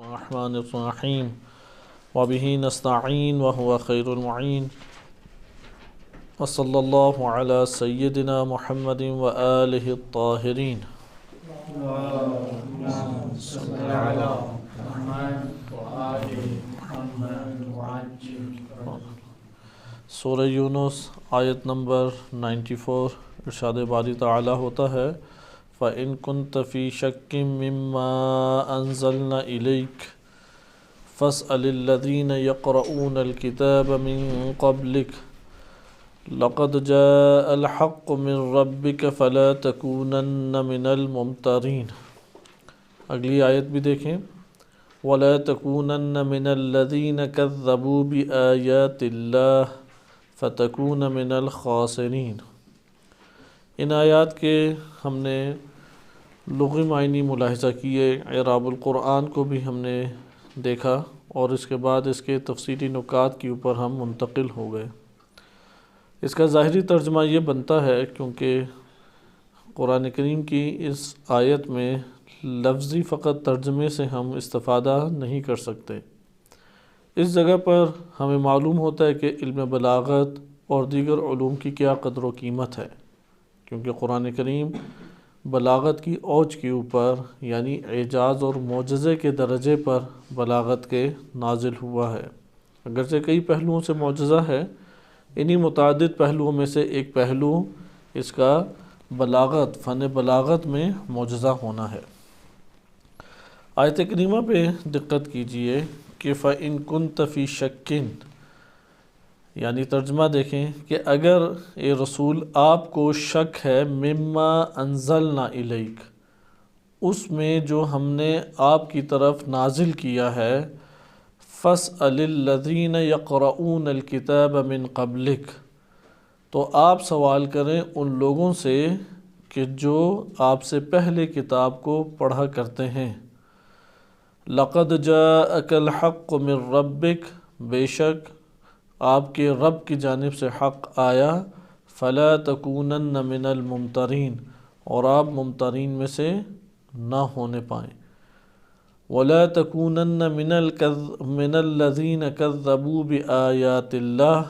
الرحمن الرحیم وبہ نستعین وهو خیر المعین وصلی اللہ علی سیدنا محمد وآلہ الطاہرین۔ سورہ یونس آیت نمبر 94، ارشاد باری تعالی ہوتا ہے فَإِن كُنْتَ فِي شَكٍّ مِّمَّا أَنزَلْنَا إِلَيْكَ فَاسْأَلِ الَّذِينَ يَقْرَؤُونَ الْكِتَابَ مِن قَبْلِكَ لَقَدْ جَاءَ الْحَقُّ مِن رَّبِّكَ فَلَا تَكُونَنَّ مِنَ الْمُمْتَرِينَ۔ اگلی آیت بھی دیکھیں وَلَا تَكُونَنَّ مِنَ الَّذِينَ كَذَّبُوا بِآيَاتِ اللَّهِ فَتَكُونَ مِنَ الْخَاسِرِينَ۔ ان آیات کے ہم نے لغوی معنی ملاحظہ کیے، اعراب القرآن کو بھی ہم نے دیکھا، اور اس کے بعد اس کے تفصیلی نکات کے اوپر ہم منتقل ہو گئے۔ اس کا ظاہری ترجمہ یہ بنتا ہے کیونکہ قرآن کریم کی اس آیت میں لفظی فقط ترجمے سے ہم استفادہ نہیں کر سکتے۔ اس جگہ پر ہمیں معلوم ہوتا ہے کہ علم بلاغت اور دیگر علوم کی کیا قدر و قیمت ہے، کیونکہ قرآن کریم بلاغت کی اوج کے اوپر یعنی اعجاز اور معجزے کے درجے پر بلاغت کے نازل ہوا ہے۔ اگرچہ کئی پہلوؤں سے معجزہ ہے، انہی متعدد پہلوؤں میں سے ایک پہلو اس کا بلاغت، فن بلاغت میں معجزہ ہونا ہے۔ آیت کریمہ پہ دقت کیجئے کہ فَإِن كُنْتَ فِي شَكٍّ، یعنی ترجمہ دیکھیں کہ اگر اے رسول آپ کو شک ہے مما انزلنا الیک، اس میں جو ہم نے آپ کی طرف نازل کیا ہے، فاسأل الذین یقرؤون الکتاب من قبلک، تو آپ سوال کریں ان لوگوں سے کہ جو آپ سے پہلے کتاب کو پڑھا کرتے ہیں۔ لقد جاءک الحق من ربک، بے شک آپ کے رب کی جانب سے حق آیا، فلا تکونن من الممترین، اور آپ ممترین میں سے نہ ہونے پائیں۔ ولا تکونن من الذین کذبوا بآیات اللہ،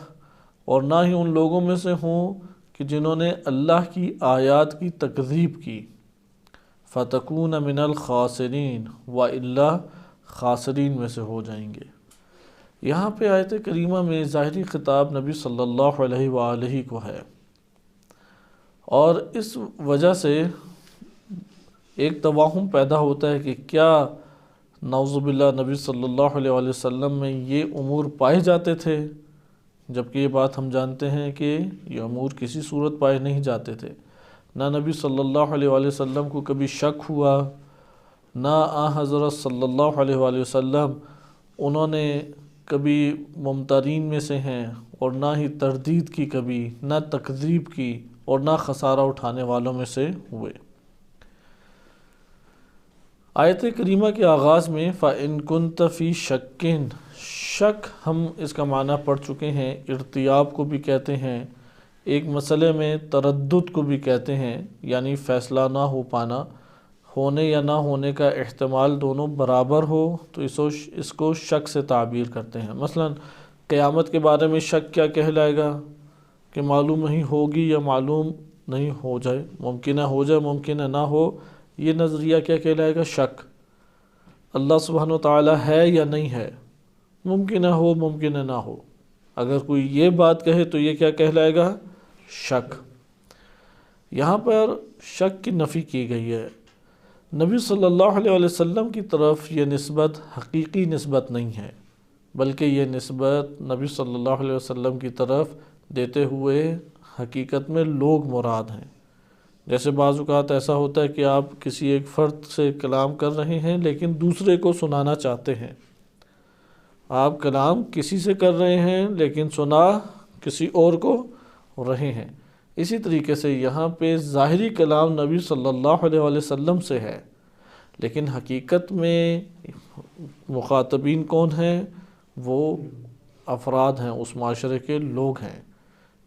اور نہ ہی ان لوگوں میں سے ہوں کہ جنہوں نے اللہ کی آیات کی تکذیب کی۔ فتکون من الخاسرین، وإلا خاسرین میں سے ہو جائیں گے۔ یہاں پہ آیت کریمہ میں ظاہری خطاب نبی صلی اللہ علیہ وآلہ کو ہے، اور اس وجہ سے ایک توہم پیدا ہوتا ہے کہ کیا نعوذ باللہ نبی صلی اللہ علیہ وآلہ وسلم میں یہ امور پائے جاتے تھے، جبکہ یہ بات ہم جانتے ہیں کہ یہ امور کسی صورت پائے نہیں جاتے تھے۔ نہ نبی صلی اللہ علیہ وآلہ وسلم کو کبھی شک ہوا، نہ حضرت صلی اللہ علیہ وآلہ وسلم انہوں نے کبھی ممترین میں سے ہیں، اور نہ ہی تردید کی کبھی، نہ تکذیب کی، اور نہ خسارہ اٹھانے والوں میں سے ہوئے۔ آیت کریمہ کے آغاز میں فَإِن كُنْتَ فِي شَكٍّ، شک ہم اس کا معنی پڑھ چکے ہیں، ارتیاب کو بھی کہتے ہیں، ایک مسئلے میں تردد کو بھی کہتے ہیں، یعنی فیصلہ نہ ہو پانا، ہونے یا نہ ہونے کا احتمال دونوں برابر ہو تو اس کو شک سے تعبیر کرتے ہیں۔ مثلا قیامت کے بارے میں شک کیا کہلائے گا کہ معلوم نہیں ہوگی یا معلوم نہیں ہو جائے، ممکنہ ہو جائے ممکنہ نہ ہو، یہ نظریہ کیا کہلائے گا؟ شک۔ اللہ سبحانہ وتعالی ہے یا نہیں ہے، ممکنہ ہو ممکنہ نہ ہو، اگر کوئی یہ بات کہے تو یہ کیا کہلائے گا؟ شک۔ یہاں پر شک کی نفی کی گئی ہے۔ نبی صلی اللہ علیہ وسلم کی طرف یہ نسبت حقیقی نسبت نہیں ہے، بلکہ یہ نسبت نبی صلی اللہ علیہ وسلم کی طرف دیتے ہوئے حقیقت میں لوگ مراد ہیں۔ جیسے بعض اوقات ایسا ہوتا ہے کہ آپ کسی ایک فرد سے کلام کر رہے ہیں لیکن دوسرے کو سنانا چاہتے ہیں، آپ کلام کسی سے کر رہے ہیں لیکن سنا کسی اور کو رہے ہیں۔ اسی طریقے سے یہاں پہ ظاہری کلام نبی صلی اللہ علیہ وسلم سے ہے، لیکن حقیقت میں مخاطبین کون ہیں؟ وہ افراد ہیں، اس معاشرے کے لوگ ہیں،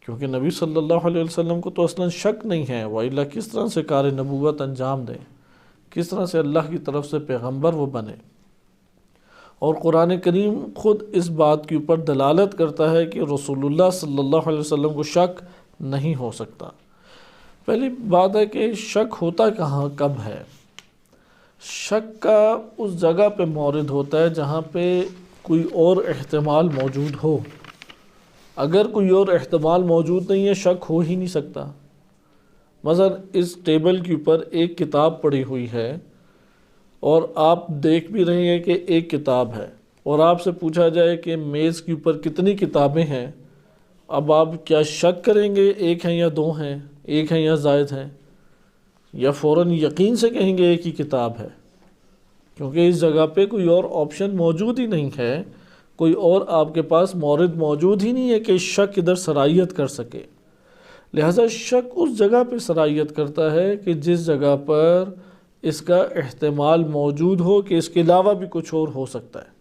کیونکہ نبی صلی اللہ علیہ وسلم کو تو اصلاً شک نہیں ہے، وَإِلَّا کس طرح سے کار نبوت انجام دیں، کس طرح سے اللہ کی طرف سے پیغمبر وہ بنے۔ اور قرآن کریم خود اس بات کے اوپر دلالت کرتا ہے کہ رسول اللہ صلی اللہ علیہ وسلم کو شک نہیں ہو سکتا۔ پہلی بات ہے کہ شک ہوتا کہاں کب ہے؟ شک کا اس جگہ پہ مورد ہوتا ہے جہاں پہ کوئی اور احتمال موجود ہو۔ اگر کوئی اور احتمال موجود نہیں ہے شک ہو ہی نہیں سکتا۔ مثلا اس ٹیبل کے اوپر ایک کتاب پڑی ہوئی ہے اور آپ دیکھ بھی رہے ہیں کہ ایک کتاب ہے، اور آپ سے پوچھا جائے کہ میز کے اوپر کتنی کتابیں ہیں، اب آپ کیا شک کریں گے ایک ہیں یا دو ہیں، ایک ہیں یا زائد ہیں، یا فوراً یقین سے کہیں گے ایک ہی کتاب ہے؟ کیونکہ اس جگہ پہ کوئی اور آپشن موجود ہی نہیں ہے، کوئی اور آپ کے پاس مورد موجود ہی نہیں ہے کہ شک ادھر سرایت کر سکے۔ لہذا شک اس جگہ پہ سرایت کرتا ہے کہ جس جگہ پر اس کا احتمال موجود ہو کہ اس کے علاوہ بھی کچھ اور ہو سکتا ہے۔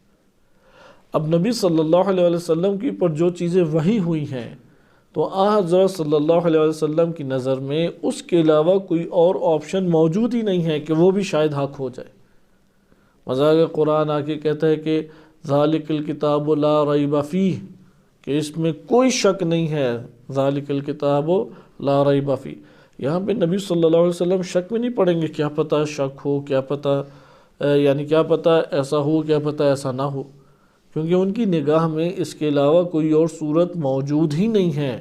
اب نبی صلی اللہ علیہ وسلم کی پر جو چیزیں وحی ہوئی ہیں تو حضرت صلی اللہ علیہ وسلم کی نظر میں اس کے علاوہ کوئی اور آپشن موجود ہی نہیں ہے کہ وہ بھی شاید حق ہو جائے۔ مذاق قرآن آ کے کہتا ہے کہ ذالک الکتاب لا ریب فیہ، کہ اس میں کوئی شک نہیں ہے، ذالک الکتاب لا ریب فیہ۔ یہاں پہ نبی صلی اللہ علیہ وسلم شک میں نہیں پڑیں گے، کیا پتہ شک ہو، کیا پتہ یعنی کیا پتہ ایسا ہو، کیا پتہ ایسا نہ ہو، کیونکہ ان کی نگاہ میں اس کے علاوہ کوئی اور صورت موجود ہی نہیں ہے۔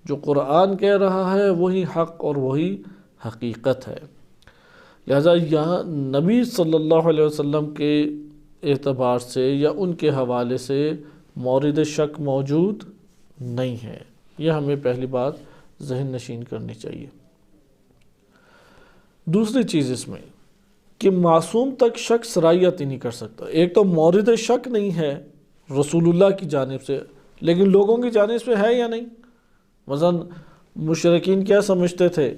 جو قرآن کہہ رہا ہے وہی حق اور وہی حقیقت ہے۔ لہذا یہاں نبی صلی اللہ علیہ وسلم کے اعتبار سے یا ان کے حوالے سے مورد شک موجود نہیں ہے۔ یہ ہمیں پہلی بات ذہن نشین کرنی چاہیے۔ دوسری چیز اس میں کہ معصوم تک شک سرایت ہی نہیں کر سکتا۔ ایک تو مورد شک نہیں ہے رسول اللہ کی جانب سے، لیکن لوگوں کی جانب سے ہے یا نہیں؟ مثلا مشرکین کیا سمجھتے تھے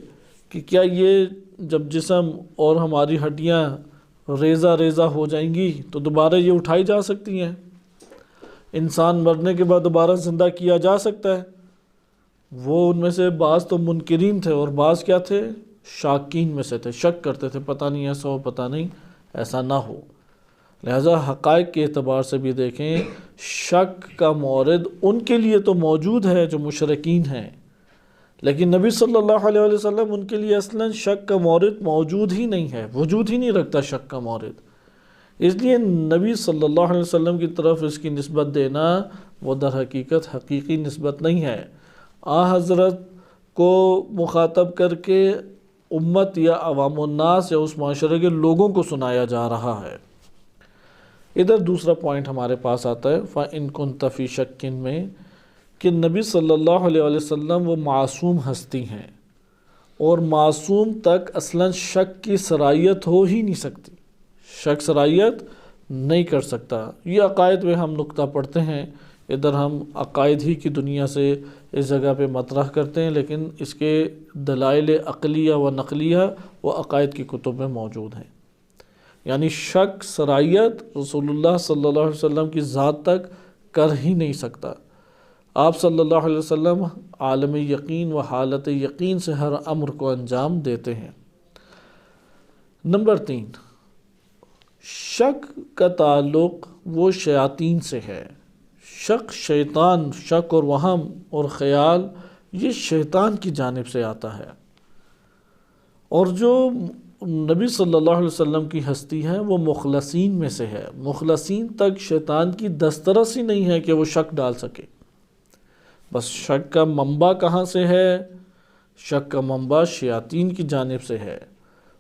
کہ کیا یہ جب جسم اور ہماری ہڈیاں ریزہ ریزہ ہو جائیں گی تو دوبارہ یہ اٹھائی جا سکتی ہیں؟ انسان مرنے کے بعد دوبارہ زندہ کیا جا سکتا ہے؟ وہ ان میں سے بعض تو منکرین تھے اور بعض کیا تھے؟ شاکین میں سے تھے، شک کرتے تھے پتہ نہیں ایسا ہو، پتہ نہیں ایسا نہ ہو۔ لہذا حقائق کے اعتبار سے بھی دیکھیں، شک کا مورد ان کے لیے تو موجود ہے جو مشرکین ہیں، لیکن نبی صلی اللہ علیہ وسلم ان کے لیے اصلاً شک کا مورد موجود ہی نہیں ہے، وجود ہی نہیں رکھتا شک کا مورد۔ اس لیے نبی صلی اللہ علیہ وسلم کی طرف اس کی نسبت دینا وہ در حقیقت حقیقی نسبت نہیں ہے۔ حضرت کو مخاطب کر کے امت یا عوام الناس یا اس معاشرے کے لوگوں کو سنایا جا رہا ہے۔ ادھر دوسرا پوائنٹ ہمارے پاس آتا ہے فَإِن كُنْتَ فِي شَكٍ میں، کہ نبی صلی اللہ علیہ وسلم وہ معصوم ہستی ہیں اور معصوم تک اصلاً شک کی سرایت ہو ہی نہیں سکتی، شک سرایت نہیں کر سکتا۔ یہ عقائد میں ہم نکتہ پڑھتے ہیں، ادھر ہم عقائد ہی کی دنیا سے اس جگہ پہ مطرح کرتے ہیں، لیکن اس کے دلائل عقلیہ و نقلیہ وہ عقائد کی کتب میں موجود ہیں۔ یعنی شک سرایت رسول اللہ صلی اللہ علیہ وسلم کی ذات تک کر ہی نہیں سکتا۔ آپ صلی اللہ علیہ وسلم عالم یقین و حالت یقین سے ہر امر کو انجام دیتے ہیں۔ نمبر 3، شک کا تعلق وہ شیاطین سے ہے۔ شک شیطان، شک اور وہم اور خیال یہ شیطان کی جانب سے آتا ہے، اور جو نبی صلی اللہ علیہ وسلم کی ہستی ہے وہ مخلصین میں سے ہے۔ مخلصین تک شیطان کی دسترس ہی نہیں ہے کہ وہ شک ڈال سکے۔ بس شک کا منبع کہاں سے ہے؟ شک کا منبع شیاطین کی جانب سے ہے۔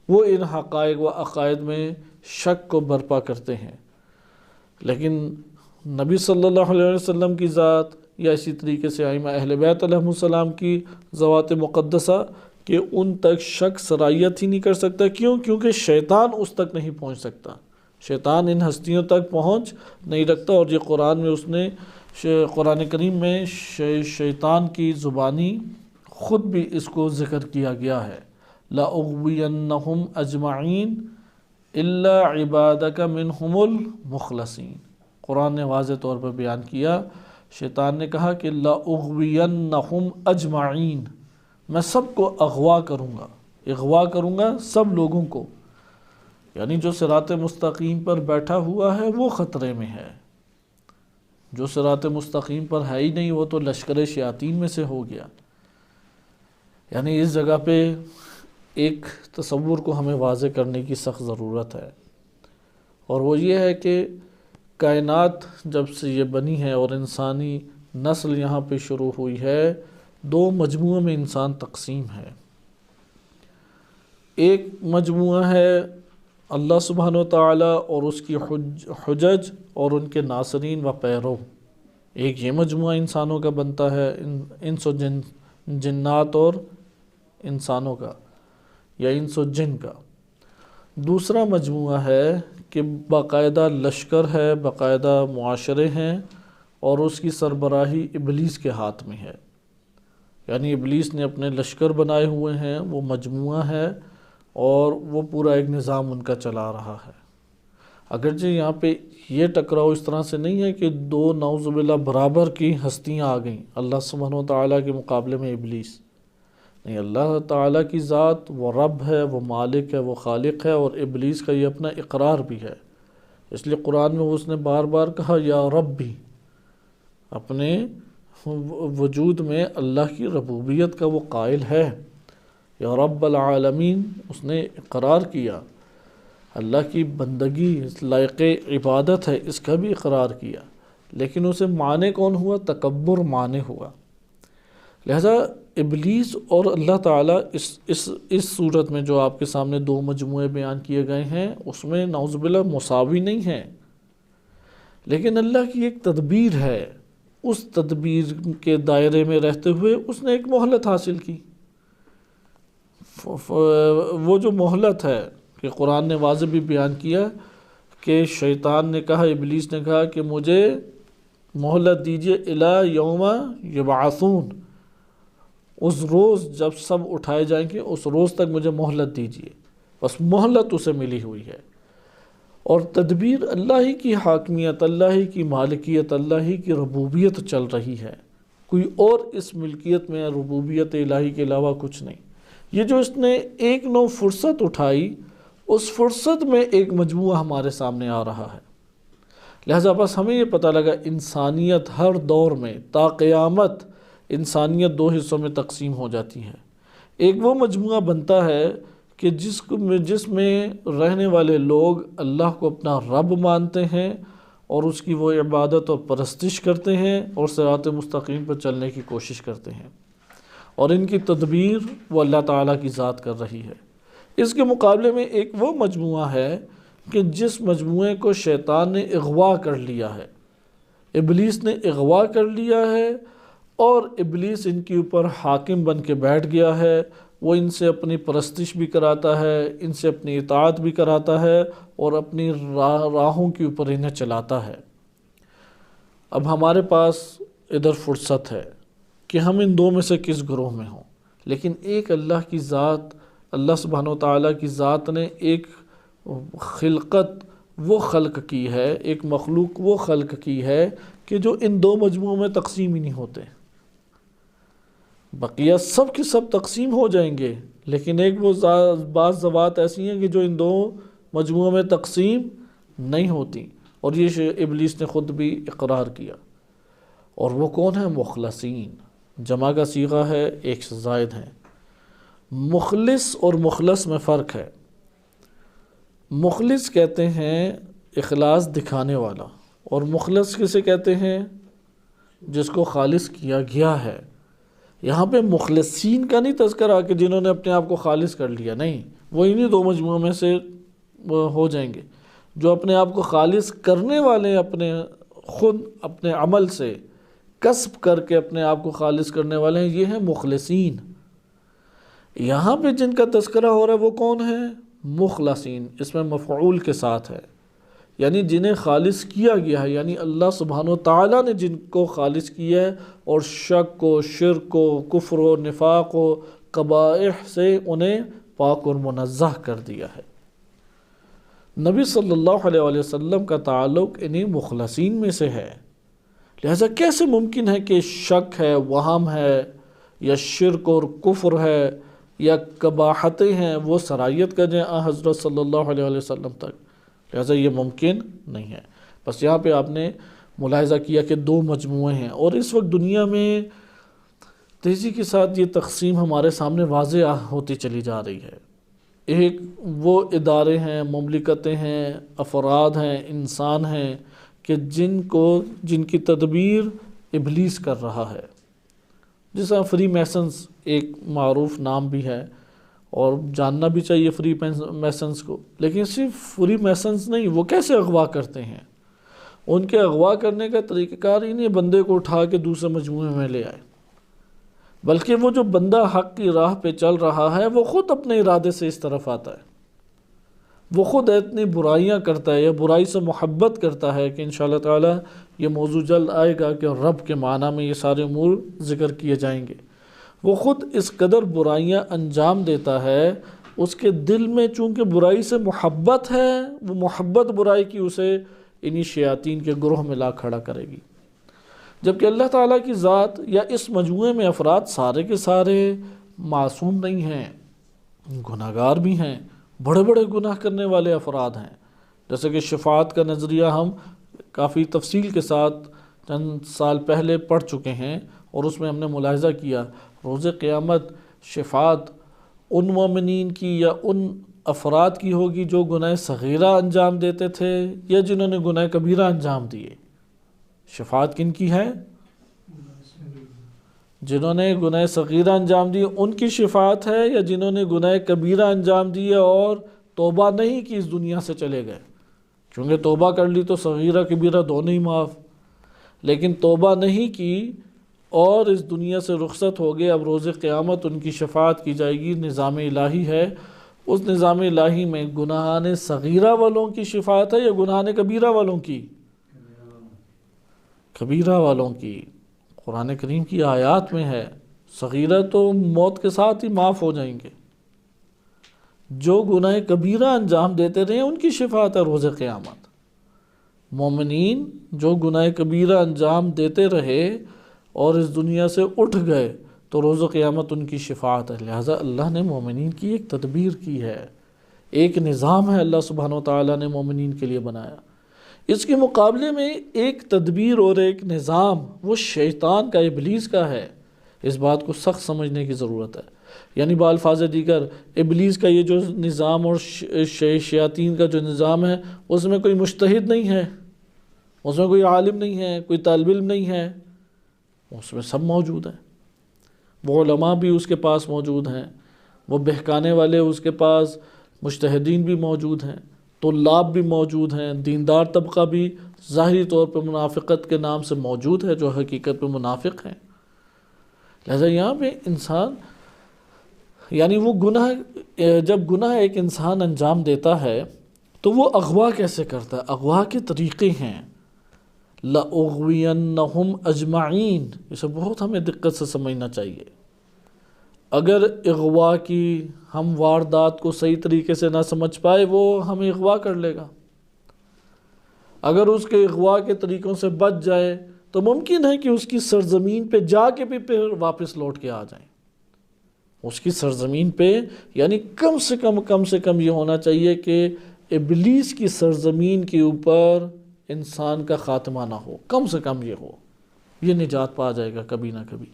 وہ ان حقائق و عقائد میں شک کو برپا کرتے ہیں، لیکن نبی صلی اللہ علیہ وسلم کی ذات یا اسی طریقے سے ائمہ اہل بیت علیہم السلام کی ذوات مقدسہ کہ ان تک شک سرایت ہی نہیں کر سکتا۔ کیوں؟ کیونکہ شیطان اس تک نہیں پہنچ سکتا، شیطان ان ہستیوں تک پہنچ نہیں رکھتا۔ اور یہ قرآن میں اس نے قرآن کریم میں شیطان کی زبانی خود بھی اس کو ذکر کیا گیا ہے، لَأُغْوِيَنَّهُمْ أَجْمَعِينَ إِلَّا عِبَادَكَ مِنْهُمُ الْمُخْلَصِينَ۔ قرآن نے واضح طور پر بیان کیا، شیطان نے کہا کہ لَأُغْوِيَنَّهُمْ أَجْمَعِينَ، میں سب کو اغوا کروں گا، اغوا کروں گا سب لوگوں کو، یعنی جو صراط مستقیم پر بیٹھا ہوا ہے وہ خطرے میں ہے، جو صراط مستقیم پر ہے ہی نہیں وہ تو لشکر شیاطین میں سے ہو گیا۔ یعنی اس جگہ پہ ایک تصور کو ہمیں واضح کرنے کی سخت ضرورت ہے، اور وہ یہ ہے کہ کائنات جب سے یہ بنی ہے اور انسانی نسل یہاں پہ شروع ہوئی ہے، دو مجموعے میں انسان تقسیم ہے۔ ایک مجموعہ ہے اللہ سبحانہ و تعالیٰ اور اس کی حجج اور ان کے ناصرین و پیرو، ایک یہ مجموعہ انسانوں کا بنتا ہے، انس و جنات اور انسانوں کا یا انس و جن کا۔ دوسرا مجموعہ ہے کہ باقاعدہ لشکر ہے، باقاعدہ معاشرے ہیں، اور اس کی سربراہی ابلیس کے ہاتھ میں ہے، یعنی ابلیس نے اپنے لشکر بنائے ہوئے ہیں، وہ مجموعہ ہے اور وہ پورا ایک نظام ان کا چلا رہا ہے۔ اگرچہ یہاں پہ یہ ٹکراؤ اس طرح سے نہیں ہے کہ دو نعوذ باللہ برابر کی ہستیاں آ گئیں، اللہ سبحانہ و تعالیٰ کے مقابلے میں ابلیس نہیں، اللہ تعالیٰ کی ذات وہ رب ہے، وہ مالک ہے، وہ خالق ہے، اور ابلیس کا یہ اپنا اقرار بھی ہے۔ اس لیے قرآن میں اس نے بار بار کہا یا رب بھی، اپنے وجود میں اللہ کی ربوبیت کا وہ قائل ہے، یا رب العالمین، اس نے اقرار کیا، اللہ کی بندگی لائق عبادت ہے اس کا بھی اقرار کیا، لیکن اسے مانے کون ہوا؟ تکبر مانے ہوا۔ لہذا ابلیس اور اللہ تعالیٰ اس صورت میں جو آپ کے سامنے دو مجموعے بیان کیے گئے ہیں اس میں نعوذ باللہ مساوی نہیں ہیں، لیکن اللہ کی ایک تدبیر ہے، اس تدبیر کے دائرے میں رہتے ہوئے اس نے ایک مہلت حاصل کی۔ وہ جو مہلت ہے کہ قرآن نے واضح بھی بیان کیا کہ شیطان نے کہا، ابلیس نے کہا کہ مجھے مہلت دیجئے الی یوم یبعثون، اس روز جب سب اٹھائے جائیں گے اس روز تک مجھے مہلت دیجئے، بس مہلت اسے ملی ہوئی ہے۔ اور تدبیر اللہ ہی کی حاکمیت، اللہ ہی کی مالکیت، اللہ ہی کی ربوبیت چل رہی ہے، کوئی اور اس ملکیت میں ربوبیت الہی کے علاوہ کچھ نہیں۔ یہ جو اس نے ایک نو فرصت اٹھائی، اس فرصت میں ایک مجموعہ ہمارے سامنے آ رہا ہے۔ لہذا بس ہمیں یہ پتہ لگا انسانیت ہر دور میں تا قیامت انسانیت دو حصوں میں تقسیم ہو جاتی ہے۔ ایک وہ مجموعہ بنتا ہے کہ جس میں رہنے والے لوگ اللہ کو اپنا رب مانتے ہیں اور اس کی وہ عبادت اور پرستش کرتے ہیں اور صراط مستقیم پر چلنے کی کوشش کرتے ہیں، اور ان کی تدبیر وہ اللہ تعالیٰ کی ذات کر رہی ہے۔ اس کے مقابلے میں ایک وہ مجموعہ ہے کہ جس مجموعے کو شیطان نے اغوا کر لیا ہے، ابلیس نے اغوا کر لیا ہے، اور ابلیس ان کے اوپر حاکم بن کے بیٹھ گیا ہے، وہ ان سے اپنی پرستش بھی کراتا ہے، ان سے اپنی اطاعت بھی کراتا ہے، اور اپنی راہوں کے اوپر انہیں چلاتا ہے۔ اب ہمارے پاس ادھر فرصت ہے کہ ہم ان دو میں سے کس گروہ میں ہوں، لیکن ایک اللہ کی ذات، اللہ سبحانہ و تعالیٰ کی ذات نے ایک خلقت وہ خلق کی ہے، ایک مخلوق وہ خلق کی ہے کہ جو ان دو مجموعوں میں تقسیم ہی نہیں ہوتے۔ بقیہ سب کے سب تقسیم ہو جائیں گے، لیکن ایک وہ بعض ذوات ایسی ہیں کہ جو ان دو مجموعوں میں تقسیم نہیں ہوتی، اور یہ ابلیس نے خود بھی اقرار کیا۔ اور وہ کون ہیں؟ مخلصین، جمع کا صیغہ ہے، ایک سے زائد ہیں۔ مخلص اور مخلص میں فرق ہے۔ مخلص کہتے ہیں اخلاص دکھانے والا، اور مخلص کسے کہتے ہیں؟ جس کو خالص کیا گیا ہے۔ یہاں پہ مخلصین کا نہیں تذکرہ کہ جنہوں نے اپنے آپ کو خالص کر لیا، نہیں، وہ انہی دو مجموعوں میں سے ہو جائیں گے۔ جو اپنے آپ کو خالص کرنے والے، اپنے خود اپنے عمل سے کسب کر کے اپنے آپ کو خالص کرنے والے ہیں، یہ ہیں مخلصین۔ یہاں پہ جن کا تذکرہ ہو رہا ہے وہ کون ہیں؟ مخلصین، اس میں مفعول کے ساتھ ہے، یعنی جنہیں خالص کیا گیا ہے، یعنی اللہ سبحانہ و تعالیٰ نے جن کو خالص کیا ہے اور شک کو، شرک و کفر و نفاق و قبائح سے انہیں پاک اور منزہ کر دیا ہے۔ نبی صلی اللہ علیہ وسلم کا تعلق انہیں مخلصین میں سے ہے۔ لہذا کیسے ممکن ہے کہ شک ہے، وہم ہے، یا شرک اور کفر ہے، یا قباحتیں ہیں وہ سرایت کر جائیں حضرت صلی اللہ علیہ وسلم تک، لہذا یہ ممکن نہیں ہے۔ بس یہاں پہ آپ نے ملاحظہ کیا کہ دو مجموعے ہیں، اور اس وقت دنیا میں تیزی کے ساتھ یہ تقسیم ہمارے سامنے واضح ہوتی چلی جا رہی ہے۔ ایک وہ ادارے ہیں، مملکتیں ہیں، افراد ہیں، انسان ہیں کہ جن کی تدبیر ابلیس کر رہا ہے، جس طرح فری میسنز ایک معروف نام بھی ہے، اور جاننا بھی چاہیے فری میسنز کو۔ لیکن صرف فری میسنز نہیں، وہ کیسے اغوا کرتے ہیں، ان کے اغوا کرنے کا طریقہ کار ہی نہیں بندے کو اٹھا کے دوسرے مجموعے میں لے آئے، بلکہ وہ جو بندہ حق کی راہ پہ چل رہا ہے وہ خود اپنے ارادے سے اس طرف آتا ہے، وہ خود اتنی برائیاں کرتا ہے یا برائی سے محبت کرتا ہے کہ انشاءاللہ تعالی یہ موضوع جلد آئے گا کہ رب کے معنی میں یہ سارے امور ذکر کیے جائیں گے۔ وہ خود اس قدر برائیاں انجام دیتا ہے، اس کے دل میں چونکہ برائی سے محبت ہے، وہ محبت برائی کی اسے انہی شیاطین کے گروہ میں لا کھڑا کرے گی، جبکہ اللہ تعالیٰ کی ذات یا اس مجموعے میں افراد سارے کے سارے معصوم نہیں ہیں، گناہ گار بھی ہیں، بڑے بڑے گناہ کرنے والے افراد ہیں۔ جیسے کہ شفاعت کا نظریہ ہم کافی تفصیل کے ساتھ چند سال پہلے پڑھ چکے ہیں، اور اس میں ہم نے ملاحظہ کیا روز قیامت شفاعت ان مومنین کی یا ان افراد کی ہوگی جو گناہ صغیرہ انجام دیتے تھے یا جنہوں نے گناہ کبیرہ انجام دیے۔ شفاعت کن کی ہے؟ جنہوں نے گناہ صغیرہ انجام دیے ان کی شفاعت ہے، یا جنہوں نے گناہ کبیرہ انجام دیے اور توبہ نہیں کی اس دنیا سے چلے گئے؟ چونکہ توبہ کر لی تو صغیرہ کبیرہ دونوں ہی معاف، لیکن توبہ نہیں کی اور اس دنیا سے رخصت ہو گئے، اب روز قیامت ان کی شفاعت کی جائے گی۔ نظام الہی ہے، اس نظام الہی میں گناہان صغیرہ والوں کی شفاعت ہے یا گناہان کبیرہ والوں کی؟ کبیرہ والوں کی۔ قرآن کریم کی آیات میں ہے صغیرہ تو موت کے ساتھ ہی معاف ہو جائیں گے، جو گناہ کبیرہ انجام دیتے رہے ان کی شفاعت ہے روز قیامت۔ مومنین جو گناہ کبیرہ انجام دیتے رہے اور اس دنیا سے اٹھ گئے تو روز قیامت ان کی شفاعت ہے۔ لہٰذا اللہ نے مومنین کی ایک تدبیر کی ہے، ایک نظام ہے اللہ سبحانہ وتعالیٰ نے مومنین کے لیے بنایا۔ اس کے مقابلے میں ایک تدبیر اور ایک نظام وہ شیطان کا، ابلیس کا ہے۔ اس بات کو سخت سمجھنے کی ضرورت ہے، یعنی بالفاظ دیگر ابلیس کا یہ جو نظام اور شیاطین کا جو نظام ہے اس میں کوئی مجتہد نہیں ہے، اس میں کوئی عالم نہیں ہے، کوئی طالب علم نہیں ہے، اس میں سب موجود ہیں۔ وہ علماء بھی اس کے پاس موجود ہیں، وہ بہکانے والے اس کے پاس مجتہدین بھی موجود ہیں، طلاب بھی موجود ہیں، دیندار طبقہ بھی ظاہری طور پہ منافقت کے نام سے موجود ہے جو حقیقت میں منافق ہیں۔ لہذا یہاں پہ انسان یعنی وہ جب گناہ ایک انسان انجام دیتا ہے تو وہ اغوا کیسے کرتا ہے؟ اغوا کے طریقے ہیں۔ لَأُغْوِيَنَّهُمْ أَجْمَعِينَ، اسے بہت ہمیں دقت سے سمجھنا چاہیے۔ اگر اغوا کی ہم واردات کو صحیح طریقے سے نہ سمجھ پائے وہ ہمیں اغوا کر لے گا، اگر اس کے اغوا کے طریقوں سے بچ جائے تو ممکن ہے کہ اس کی سرزمین پہ جا کے بھی پھر واپس لوٹ کے آ جائیں۔ اس کی سرزمین پہ یعنی کم سے کم یہ ہونا چاہیے کہ ابلیس کی سرزمین کے اوپر انسان کا خاتمہ نہ ہو، کم سے کم یہ ہو، یہ نجات پا جائے گا کبھی نہ کبھی۔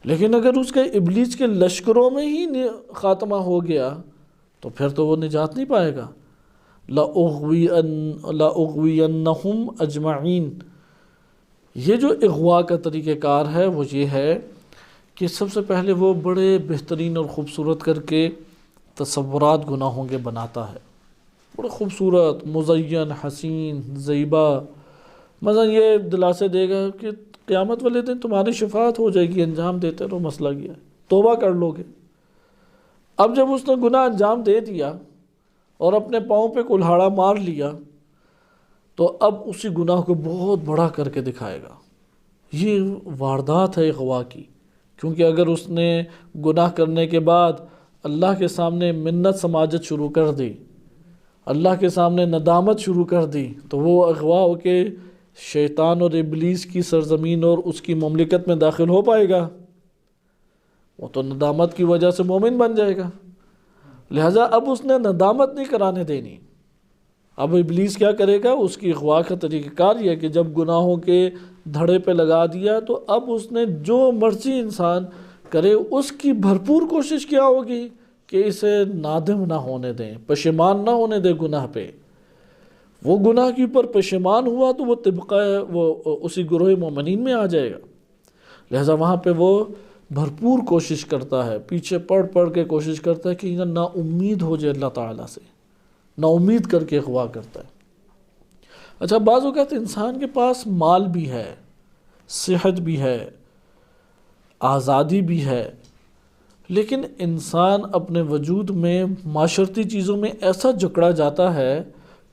لیکن اگر اس کے ابلیس کے لشکروں میں ہی خاتمہ ہو گیا تو پھر تو وہ نجات نہیں پائے گا۔ لَأُغْوِيَنَّهُمْ أَجْمَعِينَ، یہ جو اغوا کا طریقہ کار ہے وہ یہ ہے کہ سب سے پہلے وہ بڑے بہترین اور خوبصورت کر کے تصورات گناہوں کے بناتا ہے، بڑے خوبصورت، مزین، حسین، زیبا۔ مثلا یہ دلاسے دے گا کہ قیامت والے دن تمہاری شفاعت ہو جائے گی، انجام دیتے رہو، مسئلہ کیا ہے، توبہ کر لو گے۔ اب جب اس نے گناہ انجام دے دیا اور اپنے پاؤں پہ کلہاڑا مار لیا تو اب اسی گناہ کو بہت بڑا کر کے دکھائے گا۔ یہ واردات ہے اغوا کی، کیونکہ اگر اس نے گناہ کرنے کے بعد اللہ کے سامنے منت سماجت شروع کر دی، اللہ کے سامنے ندامت شروع کر دی، تو وہ اغوا ہو کے شیطان اور ابلیس کی سرزمین اور اس کی مملکت میں داخل ہو پائے گا؟ وہ تو ندامت کی وجہ سے مومن بن جائے گا. لہٰذا اب اس نے ندامت نہیں کرانے دینی. اب ابلیس کیا کرے گا؟ اس کی اغوا کا طریقہ کار یہ ہے کہ جب گناہوں کے دھڑے پہ لگا دیا تو اب اس نے جو مرضی انسان کرے اس کی بھرپور کوشش کیا ہوگی کہ اسے نادم نہ ہونے دیں، پشیمان نہ ہونے دیں گناہ پہ. وہ گناہ کے اوپر پشیمان ہوا تو وہ طبقہ وہ اسی گروہ مومنین میں آ جائے گا. لہٰذا وہاں پہ وہ بھرپور کوشش کرتا ہے، پیچھے پڑھ کے کوشش کرتا ہے کہ نا امید ہو جائے اللہ تعالیٰ سے، نا امید کر کے اغوا کرتا ہے. اچھا بعض اوقات انسان کے پاس مال بھی ہے، صحت بھی ہے، آزادی بھی ہے، لیکن انسان اپنے وجود میں معاشرتی چیزوں میں ایسا جکڑا جاتا ہے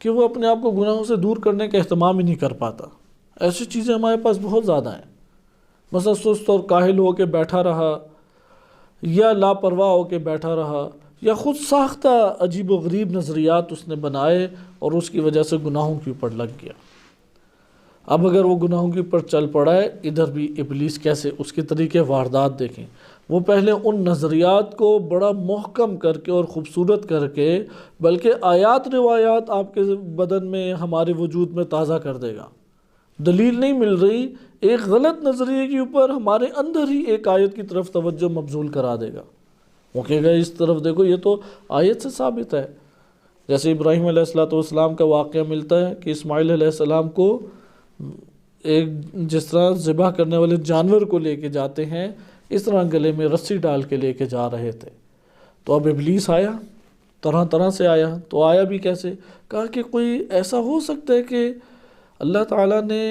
کہ وہ اپنے آپ کو گناہوں سے دور کرنے کا اہتمام ہی نہیں کر پاتا. ایسی چیزیں ہمارے پاس بہت زیادہ ہیں. مثلا سست اور کاہل ہو کے بیٹھا رہا، یا لاپرواہ ہو کے بیٹھا رہا، یا خود ساختہ عجیب و غریب نظریات اس نے بنائے اور اس کی وجہ سے گناہوں کے اوپر لگ گیا. اب اگر وہ گناہوں کے اوپر چل پڑا ہے، ادھر بھی ابلیس کیسے اس کے طریقے واردات دیکھیں. وہ پہلے ان نظریات کو بڑا محکم کر کے اور خوبصورت کر کے بلکہ آیات روایات آپ کے بدن میں ہمارے وجود میں تازہ کر دے گا. دلیل نہیں مل رہی، ایک غلط نظریے کے اوپر ہمارے اندر ہی ایک آیت کی طرف توجہ مبذول کرا دے گا. وہ کہے گا اس طرف دیکھو یہ تو آیت سے ثابت ہے. جیسے ابراہیم علیہ السلام کا واقعہ ملتا ہے کہ اسماعیل علیہ السلام کو ایک جس طرح ذبح کرنے والے جانور کو لے کے جاتے ہیں اس طرح گلے میں رسی ڈال کے لے کے جا رہے تھے. تو اب ابلیس آیا، طرح طرح سے آیا. تو آیا بھی کیسے؟ کہا کہ کوئی ایسا ہو سکتا ہے کہ اللہ تعالیٰ نے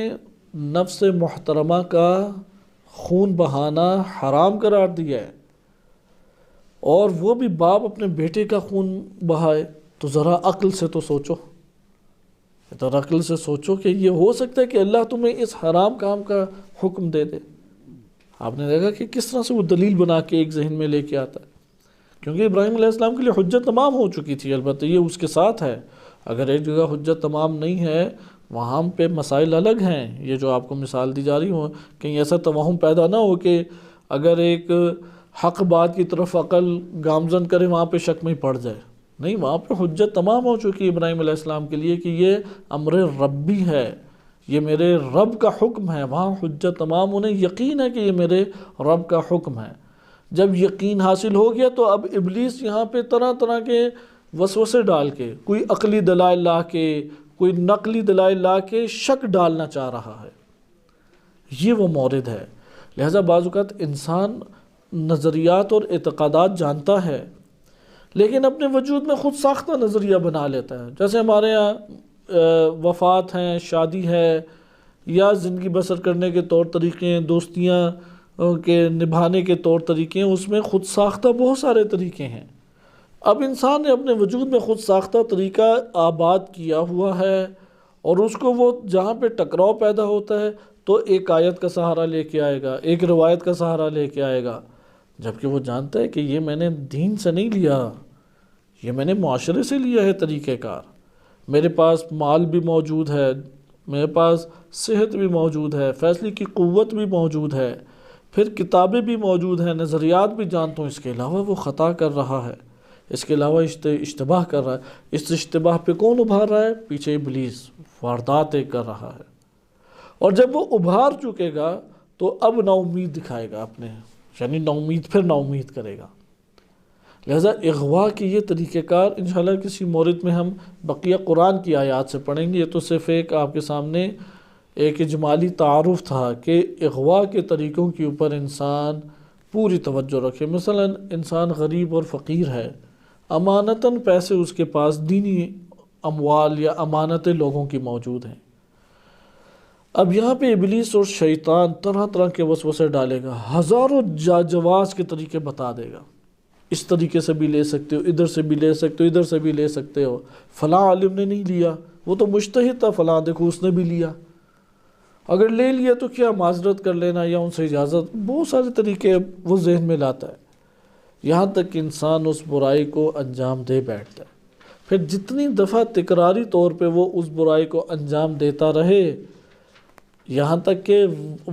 نفس محترمہ کا خون بہانا حرام قرار دیا ہے اور وہ بھی باپ اپنے بیٹے کا خون بہائے، تو ذرا عقل سے تو سوچو، ذرا عقل سے سوچو کہ یہ ہو سکتا ہے کہ اللہ تمہیں اس حرام کام کا حکم دے دے. آپ نے دیکھا کہ کس طرح سے وہ دلیل بنا کے ایک ذہن میں لے کے آتا ہے، کیونکہ ابراہیم علیہ السلام کے لیے حجت تمام ہو چکی تھی. البتہ یہ اس کے ساتھ ہے، اگر ایک جگہ حجت تمام نہیں ہے وہاں پہ مسائل الگ ہیں. یہ جو آپ کو مثال دی جا رہی ہوں کہیں ایسا توہم پیدا نہ ہو کہ اگر ایک حق بات کی طرف عقل گامزن کرے وہاں پہ شک میں پڑ جائے. نہیں، وہاں پہ حجت تمام ہو چکی ہے ابراہیم علیہ السلام کے لیے کہ یہ امر ربی ہے، یہ میرے رب کا حکم ہے. وہاں حجت تمام، انہیں یقین ہے کہ یہ میرے رب کا حکم ہے. جب یقین حاصل ہو گیا تو اب ابلیس یہاں پہ طرح طرح کے وسوسے ڈال کے، کوئی عقلی دلائل لا کے، کوئی نقلی دلائل لا کے شک ڈالنا چاہ رہا ہے. یہ وہ مورد ہے. لہذا بعض اوقات انسان نظریات اور اعتقادات جانتا ہے لیکن اپنے وجود میں خود ساختہ نظریہ بنا لیتا ہے. جیسے ہمارے ہاں وفات ہیں، شادی ہے، یا زندگی بسر کرنے کے طور طریقے ہیں، دوستیاں کے نبھانے کے طور طریقے ہیں، اس میں خود ساختہ بہت سارے طریقے ہیں. اب انسان نے اپنے وجود میں خود ساختہ طریقہ آباد کیا ہوا ہے اور اس کو وہ جہاں پہ ٹکراؤ پیدا ہوتا ہے تو ایک آیت کا سہارا لے کے آئے گا، ایک روایت کا سہارا لے کے آئے گا، جبکہ وہ جانتا ہے کہ یہ میں نے دین سے نہیں لیا، یہ میں نے معاشرے سے لیا ہے طریقہ کار. میرے پاس مال بھی موجود ہے، میرے پاس صحت بھی موجود ہے، فیصلے کی قوت بھی موجود ہے، پھر کتابیں بھی موجود ہیں، نظریات بھی جانتا ہوں. اس کے علاوہ وہ خطا کر رہا ہے، اس کے علاوہ اشتباہ کر رہا ہے. اس اشتباہ پہ کون ابھار رہا ہے؟ پیچھے ابلیس واردات کر رہا ہے. اور جب وہ ابھار چکے گا تو اب نا امید دکھائے گا اپنے، یعنی نا امید پھر نا امید کرے گا. لہذا اغوا کی یہ طریقہ کار انشاءاللہ کسی مورد میں ہم بقیہ قرآن کی آیات سے پڑھیں گے. یہ تو صرف ایک آپ کے سامنے ایک اجمالی تعارف تھا کہ اغوا کے طریقوں کے اوپر انسان پوری توجہ رکھے. مثلا انسان غریب اور فقیر ہے، امانتاً پیسے اس کے پاس دینی اموال یا امانتیں لوگوں کی موجود ہیں. اب یہاں پہ ابلیس اور شیطان طرح طرح کے وسوسے ڈالے گا، ہزاروں جواز کے طریقے بتا دے گا. اس طریقے سے بھی لے سکتے ہو، ادھر سے بھی لے سکتے ہو، ادھر سے بھی لے سکتے ہو. فلاں عالم نے نہیں لیا، وہ تو مجتہد تھا، فلاں دیکھو اس نے بھی لیا. اگر لے لیا تو کیا معذرت کر لینا یا ان سے اجازت، بہت سارے طریقے وہ ذہن میں لاتا ہے. یہاں تک کہ انسان اس برائی کو انجام دے بیٹھتا ہے. پھر جتنی دفعہ تکراری طور پہ وہ اس برائی کو انجام دیتا رہے، یہاں تک کہ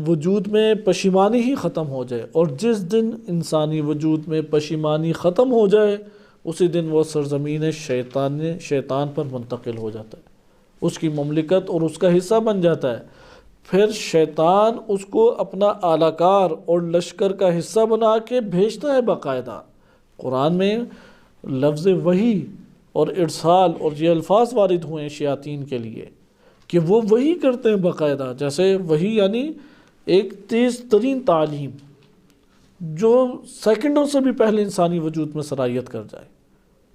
وجود میں پشیمانی ہی ختم ہو جائے، اور جس دن انسانی وجود میں پشیمانی ختم ہو جائے اسی دن وہ سرزمین شیطان پر منتقل ہو جاتا ہے، اس کی مملکت اور اس کا حصہ بن جاتا ہے۔ پھر شیطان اس کو اپنا اعلی کار اور لشکر کا حصہ بنا کے بھیجتا ہے باقاعدہ۔ قرآن میں لفظ وحی اور ارسال اور یہ الفاظ وارد ہوئے ہیں شیاطین کے لیے کہ وہ وحی کرتے ہیں باقاعدہ، جیسے وحی یعنی ایک تیز ترین تعلیم جو سیکنڈوں سے بھی پہلے انسانی وجود میں سرایت کر جائے۔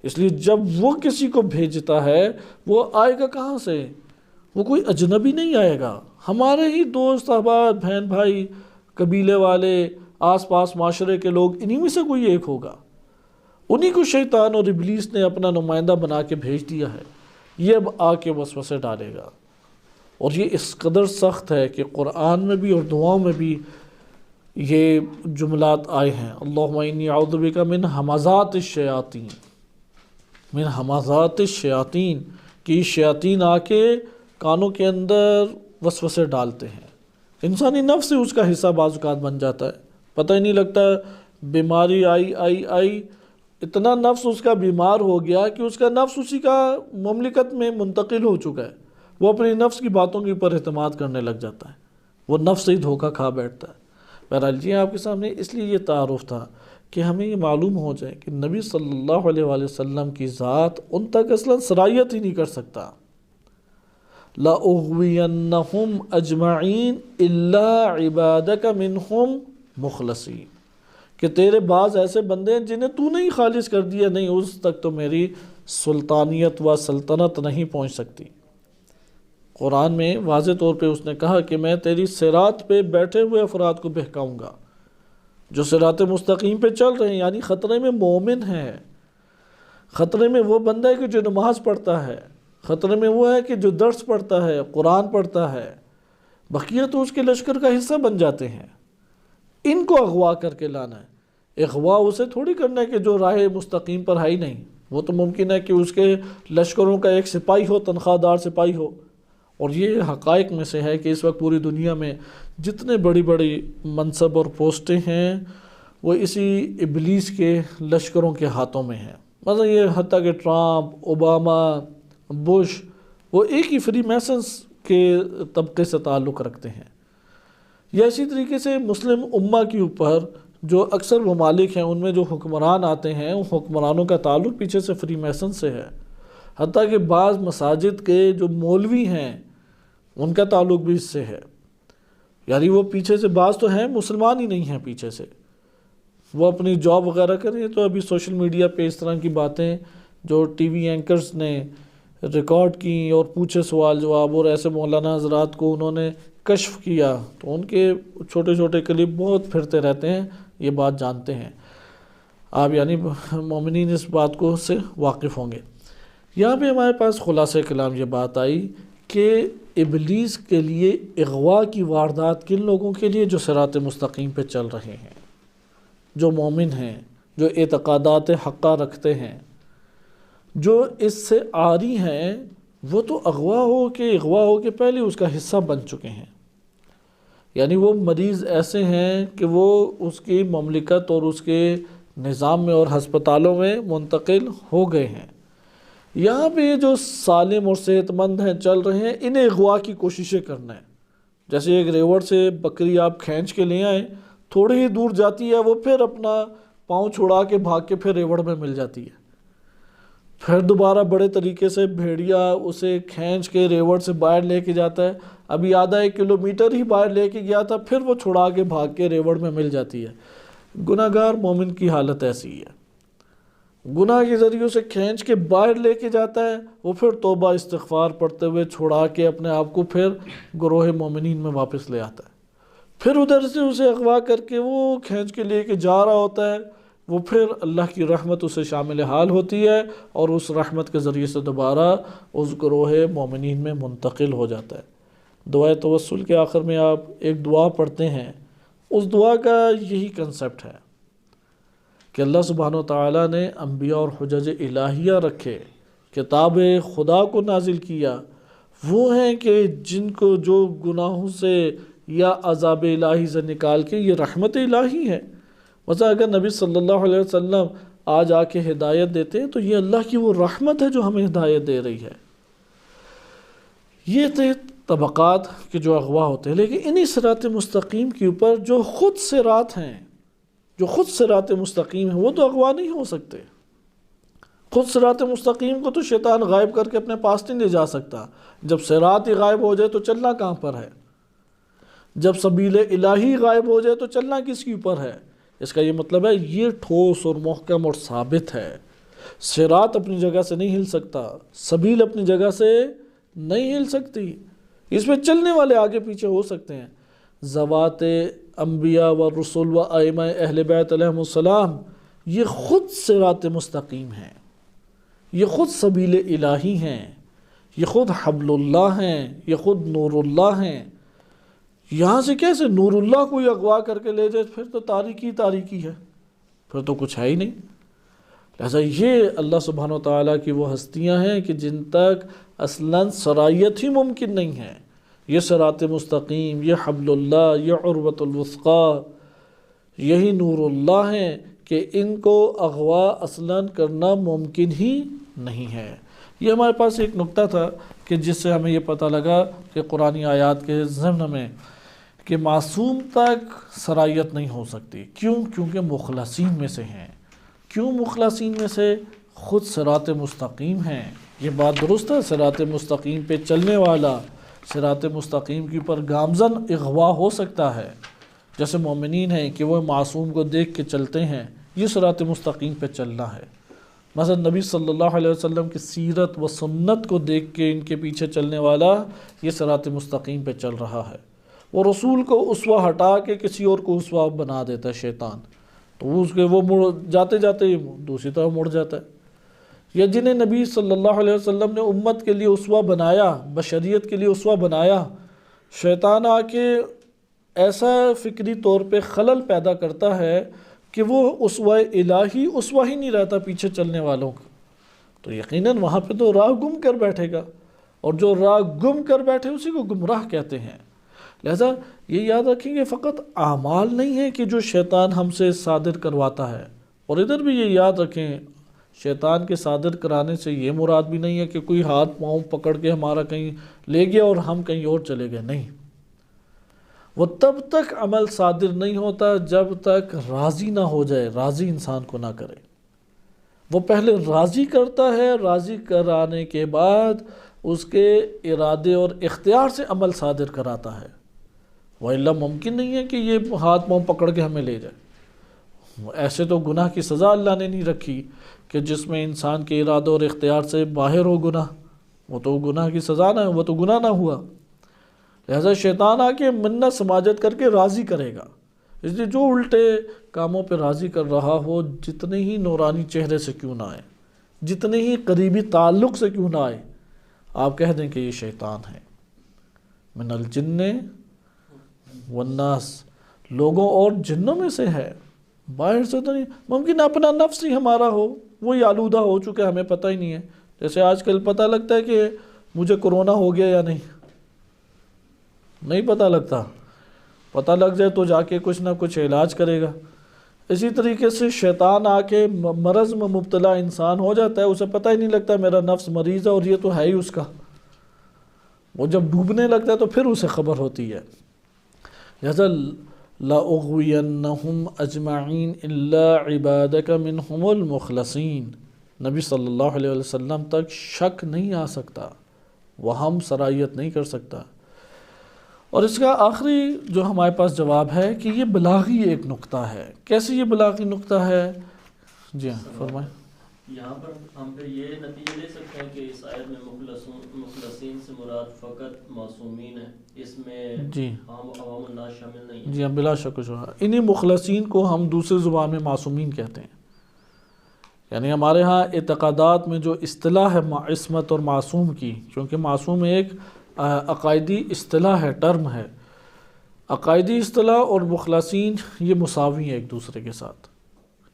اس لیے جب وہ کسی کو بھیجتا ہے وہ آئے گا کہاں سے؟ وہ کوئی اجنبی نہیں آئے گا، ہمارے ہی دوست احباب بہن بھائی قبیلے والے آس پاس معاشرے کے لوگ، انہی میں سے کوئی ایک ہوگا۔ انہی کو شیطان اور ابلیس نے اپنا نمائندہ بنا کے بھیج دیا ہے، یہ اب آ کے وسوسے ڈالے گا۔ اور یہ اس قدر سخت ہے کہ قرآن میں بھی اور دعاؤں میں بھی یہ جملات آئے ہیں، اللہم انی اعوذ بک من ہمزات الشیاطین، من ہمزات الشیاطین، کہ یہ شیاطین آ کے کانوں کے اندر وسوسے ڈالتے ہیں۔ انسانی نفس سے اس کا حصہ بعض اوقات بن جاتا ہے، پتہ ہی نہیں لگتا، بیماری آئی اتنا نفس اس کا بیمار ہو گیا کہ اس کا نفس اسی کا مملکت میں منتقل ہو چکا ہے، وہ اپنی نفس کی باتوں کے اوپر اعتماد کرنے لگ جاتا ہے، وہ نفس سے ہی دھوکہ کھا بیٹھتا ہے۔ بہرحال جی آپ کے سامنے اس لیے یہ تعارف تھا کہ ہمیں یہ معلوم ہو جائے کہ نبی صلی اللہ علیہ وآلہ وسلم کی ذات ان تک اصلاً سرایت ہی نہیں کر سکتا۔ لَأُغْوِيَنَّهُمْ أَجْمَعِينَ إِلَّا عِبَادَكَ مِنْهُمْ مُخْلَصِينَ، کہ تیرے بعض ایسے بندے ہیں جنہیں تو نہیں خالص کر دیا، نہیں اس تک تو میری سلطانیت و سلطنت نہیں پہنچ سکتی۔ قرآن میں واضح طور پہ اس نے کہا کہ میں تیری صراط پہ بیٹھے ہوئے افراد کو بہکاؤں گا، جو صراط مستقیم پہ چل رہے ہیں، یعنی خطرے میں مومن ہے، خطرے میں وہ بندہ ہے کہ جو نماز پڑھتا ہے، خطرے میں وہ ہے کہ جو درس پڑھتا ہے، قرآن پڑھتا ہے، بقیہ تو اس کے لشکر کا حصہ بن جاتے ہیں۔ ان کو اغوا کر کے لانا ہے، اغوا اسے تھوڑی کرنا ہے کہ جو راہ مستقیم پر ہے ہی نہیں، وہ تو ممکن ہے کہ اس کے لشکروں کا ایک سپاہی ہو، تنخواہ دار سپاہی ہو۔ اور یہ حقائق میں سے ہے کہ اس وقت پوری دنیا میں جتنے بڑی بڑی منصب اور پوسٹیں ہیں وہ اسی ابلیس کے لشکروں کے ہاتھوں میں ہیں۔ مثلا یہ حتیٰ کہ ٹرمپ، اوباما، بش، وہ ایک ہی فری میسنز کے طبقے سے تعلق رکھتے ہیں۔ یا اسی طریقے سے مسلم امہ کے اوپر جو اکثر ممالک ہیں ان میں جو حکمران آتے ہیں ان حکمرانوں کا تعلق پیچھے سے فری میسن سے ہے، حتیٰ کہ بعض مساجد کے جو مولوی ہیں ان کا تعلق بھی اس سے ہے، یعنی وہ پیچھے سے بعض تو ہیں مسلمان ہی نہیں ہیں، پیچھے سے وہ اپنی جاب وغیرہ کریں تو ابھی سوشل میڈیا پہ اس طرح کی باتیں جو ٹی وی اینکرز نے ریکارڈ کی اور پوچھے سوال جواب، اور ایسے مولانا حضرات کو انہوں نے کشف کیا تو ان کے چھوٹے چھوٹے کلپ بہت پھرتے رہتے ہیں، یہ بات جانتے ہیں آپ، یعنی مومنین اس بات کو سے واقف ہوں گے۔ یہاں پہ ہمارے پاس خلاصہ کلام یہ بات آئی کہ ابلیس کے لیے اغوا کی واردات کن لوگوں کے لیے؟ جو صراط مستقیم پہ چل رہے ہیں، جو مومن ہیں، جو اعتقادات حقہ رکھتے ہیں، جو اس سے عاری ہیں، وہ تو اغوا ہو کے پہلے اس کا حصہ بن چکے ہیں، یعنی وہ مریض ایسے ہیں کہ وہ اس کی مملکت اور اس کے نظام میں اور ہسپتالوں میں منتقل ہو گئے ہیں۔ یہاں پہ جو سالم اور صحت مند ہیں چل رہے ہیں، انہیں اغوا کی کوششیں کرنا ہے۔ جیسے ایک ریوڑ سے بکری آپ کھینچ کے لے آئیں، تھوڑی ہی دور جاتی ہے، وہ پھر اپنا پاؤں چھڑا کے بھاگ کے پھر ریوڑ میں مل جاتی ہے، پھر دوبارہ بڑے طریقے سے بھیڑیا اسے کھینچ کے ریوڑ سے باہر لے کے جاتا ہے، ابھی آدھا 1 کلومیٹر ہی باہر لے کے گیا تھا، پھر وہ چھڑا کے بھاگ کے ریوڑ میں مل جاتی ہے۔ گناہگار مومن کی حالت ایسی ہے، گناہ کے ذریعے سے کھینچ کے باہر لے کے جاتا ہے، وہ پھر توبہ استغفار پڑھتے ہوئے چھڑا کے اپنے آپ کو پھر گروہ مومنین میں واپس لے آتا ہے، پھر ادھر سے اسے اغوا کر کے وہ کھینچ کے لے کے جا رہا ہوتا ہے، وہ پھر اللہ کی رحمت اسے شامل حال ہوتی ہے اور اس رحمت کے ذریعے سے دوبارہ اس گروہ مومنین میں منتقل ہو جاتا ہے۔ دعائے توسل کے آخر میں آپ ایک دعا پڑھتے ہیں، اس دعا کا یہی کنسپٹ ہے کہ اللہ سبحانہ و تعالیٰ نے انبیاء اور حجج الہیہ رکھے، کتاب خدا کو نازل کیا، وہ ہیں کہ جن کو جو گناہوں سے یا عذاب الہی سے نکال کے یہ رحمت الہی ہے۔ مثلا اگر نبی صلی اللہ علیہ وسلم آج آ کے ہدایت دیتے ہیں تو یہ اللہ کی وہ رحمت ہے جو ہمیں ہدایت دے رہی ہے۔ یہ تھے طبقات کے جو اغوا ہوتے ہیں، لیکن انہی صراط مستقیم کے اوپر جو خود صراط ہیں، جو خود صراط مستقیم ہیں، وہ تو اغوا نہیں ہو سکتے۔ خود صراط مستقیم کو تو شیطان غائب کر کے اپنے پاس نہیں لے جا سکتا۔ جب صراط ہی غائب ہو جائے تو چلنا کہاں پر ہے؟ جب سبیل الہی غائب ہو جائے تو چلنا کس کے اوپر ہے؟ اس کا یہ مطلب ہے یہ ٹھوس اور محکم اور ثابت ہے۔ صراط اپنی جگہ سے نہیں ہل سکتا، سبیل اپنی جگہ سے نہیں ہل سکتی، اس پہ چلنے والے آگے پیچھے ہو سکتے ہیں۔ ذوات انبیاء و رسول و ائمہ اہل بیت علیہم السلام یہ خود صراط مستقیم ہیں، یہ خود سبیل الہی ہیں، یہ خود حبل اللہ ہیں، یہ خود نور اللہ ہیں۔ یہاں سے کیسے نور اللہ کو اغوا کر کے لے جائے؟ پھر تو تاریکی تاریکی ہے، پھر تو کچھ ہے ہی نہیں۔ لہذا یہ اللہ سبحانہ وتعالیٰ کی وہ ہستیاں ہیں کہ جن تک اصلاً سرایت ہی ممکن نہیں ہے۔ یہ صراط مستقیم، یہ حبل اللہ، یہ عروۃ الوثقیٰ، یہی نور اللہ ہیں کہ ان کو اغوا اصلاً کرنا ممکن ہی نہیں ہے۔ یہ ہمارے پاس ایک نقطہ تھا کہ جس سے ہمیں یہ پتہ لگا کہ قرآنی آیات کے ضمن میں کہ معصوم تک سرایت نہیں ہو سکتی۔ کیوں؟ کیونکہ مخلصین میں سے ہیں۔ کیوں مخلصین میں سے؟ خود صراط مستقیم ہیں۔ یہ بات درست ہے، صراط مستقیم پہ چلنے والا صراط مستقیم کے اوپر گامزن اغوا ہو سکتا ہے، جیسے مومنین ہیں کہ وہ معصوم کو دیکھ کے چلتے ہیں، یہ صراط مستقیم پہ چلنا ہے۔ مثلا نبی صلی اللہ علیہ وسلم کی سیرت و سنت کو دیکھ کے ان کے پیچھے چلنے والا یہ صراط مستقیم پہ چل رہا ہے۔ وہ رسول کو اسوہ ہٹا کے کسی اور کو اسوہ بنا دیتا ہے شیطان، تو اس کے وہ مڑ جاتے جاتے دوسری طرف مڑ جاتا ہے۔ یا جنہیں نبی صلی اللہ علیہ وسلم نے امت کے لیے اسوہ بنایا، بشریت کے لیے اسوہ بنایا، شیطان آ کے ایسا فکری طور پہ خلل پیدا کرتا ہے کہ وہ اسوہ الہی اسوہ ہی نہیں رہتا پیچھے چلنے والوں کا، تو یقیناً وہاں پہ تو راہ گم کر بیٹھے گا، اور جو راہ گم کر بیٹھے اسی کو گمراہ کہتے ہیں۔ لہذا یہ یاد رکھیں کہ فقط اعمال نہیں ہے کہ جو شیطان ہم سے صادر کرواتا ہے، اور ادھر بھی یہ یاد رکھیں شیطان کے صادر کرانے سے یہ مراد بھی نہیں ہے کہ کوئی ہاتھ پاؤں پکڑ کے ہمارا کہیں لے گیا اور ہم کہیں اور چلے گئے، نہیں۔ وہ تب تک عمل صادر نہیں ہوتا جب تک راضی نہ ہو جائے، راضی انسان کو نہ کرے۔ وہ پہلے راضی کرتا ہے، راضی کرانے کے بعد اس کے ارادے اور اختیار سے عمل صادر کراتا ہے۔ وَإِلَّا ممکن نہیں ہے کہ یہ ہاتھ پاؤں پکڑ کے ہمیں لے جائے۔ ایسے تو گناہ کی سزا اللہ نے نہیں رکھی کہ جس میں انسان کے ارادے اور اختیار سے باہر ہو گناہ، وہ تو گناہ کی سزا نہ، وہ تو گناہ نہ ہوا۔ لہذا شیطان آ کے منت سماجت کر کے راضی کرے گا، اس لیے جو الٹے کاموں پہ راضی کر رہا ہو، جتنے ہی نورانی چہرے سے کیوں نہ آئے، جتنے ہی قریبی تعلق سے کیوں نہ آئے، آپ کہہ دیں کہ یہ شیطان ہے۔ من الجن والناس، لوگوں اور جنوں میں سے ہے، باہر سے تو نہیں۔ ممکن اپنا نفس ہی ہمارا ہو، وہی آلودہ ہو چکا ہے، ہمیں پتہ ہی نہیں ہے۔ جیسے آج کل پتہ لگتا ہے کہ مجھے کرونا ہو گیا یا نہیں پتہ لگتا، پتہ لگ جائے تو جا کے کچھ نہ کچھ علاج کرے گا۔ اسی طریقے سے شیطان آ کے مرض میں مبتلا انسان ہو جاتا ہے، اسے پتہ ہی نہیں لگتا میرا نفس مریض ہے اور یہ تو ہے ہی اس کا۔ وہ جب ڈوبنے لگتا ہے تو پھر اسے خبر ہوتی ہے۔ لہذا لَأُغْوِيَنَّهُمْ أَجْمَعِينَ إِلَّا عِبَادَكَ مِنْهُمُ الْمُخْلَصِينَ۔ نبی صلی اللہ علیہ وسلم تک شک نہیں آ سکتا، وہم سرایت نہیں کر سکتا۔ اور اس کا آخری جو ہمارے پاس جواب ہے کہ یہ بلاغی ایک نقطہ ہے۔ کیسے یہ بلاغی نقطہ ہے؟ جی ہاں فرمائیں۔ یہاں پر ہم پھر یہ نتیجہ لے سکتے ہیں کہ اس آیت میں مخلصین سے مراد فقط معصومین ہے، اس میں جی عوام الناس شامل نہیں ہے۔ جی ہاں بلا شک و شبہ انہی مخلصین کو ہم دوسری زبان میں معصومین کہتے ہیں۔ یعنی ہمارے ہاں اعتقادات میں جو اصطلاح ہے عصمت اور معصوم کی، کیونکہ معصوم ایک عقائدی اصطلاح ہے، ٹرم ہے، عقائدی اصطلاح اور مخلصین یہ مساوی ہیں ایک دوسرے کے ساتھ۔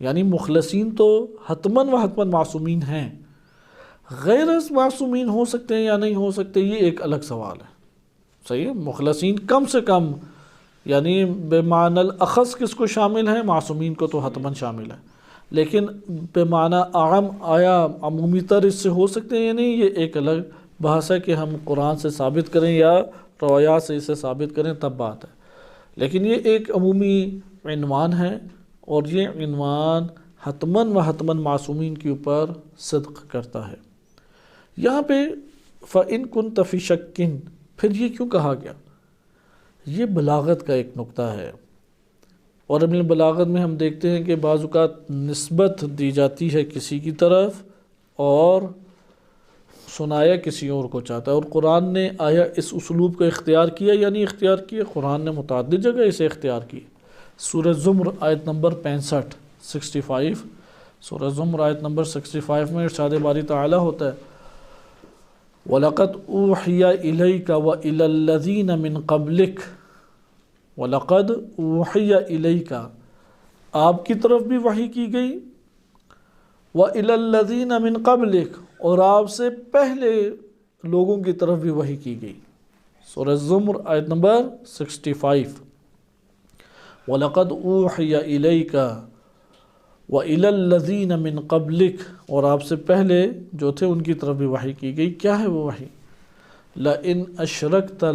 یعنی مخلصین تو حتماً و حتماً معصومین ہیں، غیر معصومین ہو سکتے ہیں یا نہیں ہو سکتے یہ ایک الگ سوال ہے، صحیح ہے۔ مخلصین کم سے کم یعنی بمعنی الاخص کس کو شامل ہے؟ معصومین کو تو حتماً شامل ہے، لیکن بمعنی اعم آیا عمومی طر اس سے ہو سکتے ہیں یا نہیں، یہ ایک الگ بحث ہے کہ ہم قرآن سے ثابت کریں یا روایات سے اسے ثابت کریں تب بات ہے، لیکن یہ ایک عمومی عنوان ہے اور یہ عنوان حتماً و حتماً معصومین کے اوپر صدق کرتا ہے۔ یہاں پہ فَإِن كُنتَ فِي شَكٍّ پھر یہ کیوں کہا گیا؟ یہ بلاغت کا ایک نقطہ ہے، اور علم بلاغت میں ہم دیکھتے ہیں کہ بعض اوقات نسبت دی جاتی ہے کسی کی طرف اور سنایا کسی اور کو چاہتا ہے، اور قرآن نے آیا اس اسلوب کو اختیار کیا یا نہیں اختیار کیا؟ قرآن نے متعدد جگہ اسے اختیار کی۔ سورہ زمر آیت نمبر 65 سورہ زمر آیت نمبر 65 میں ارشاد باری تعالیٰ ہوتا ہے وَلَقَدْ أُوحِيَ إِلَيْكَ وَإِلَى الَّذِينَ مِن قَبْلِكَ وَلَقَدْ أُوحِيَ إِلَيْكَ آپ کی طرف بھی وحی کی گئی، وَإِلَى الَّذِينَ مِن قَبْلِكَ اور آپ سے پہلے لوگوں کی طرف بھی وحی کی گئی۔ سورہ زمر آیت نمبر 65 وَلَقَدْ أُوحِيَ إِلَيْكَ وَإِلَى الَّذِينَ مِن قَبْلِكَ اور آپ سے پہلے جو تھے ان کی طرف بھی وحی کی گئی۔ کیا ہے وہ وحی؟ لَإِنْ أَشْرَكْتَ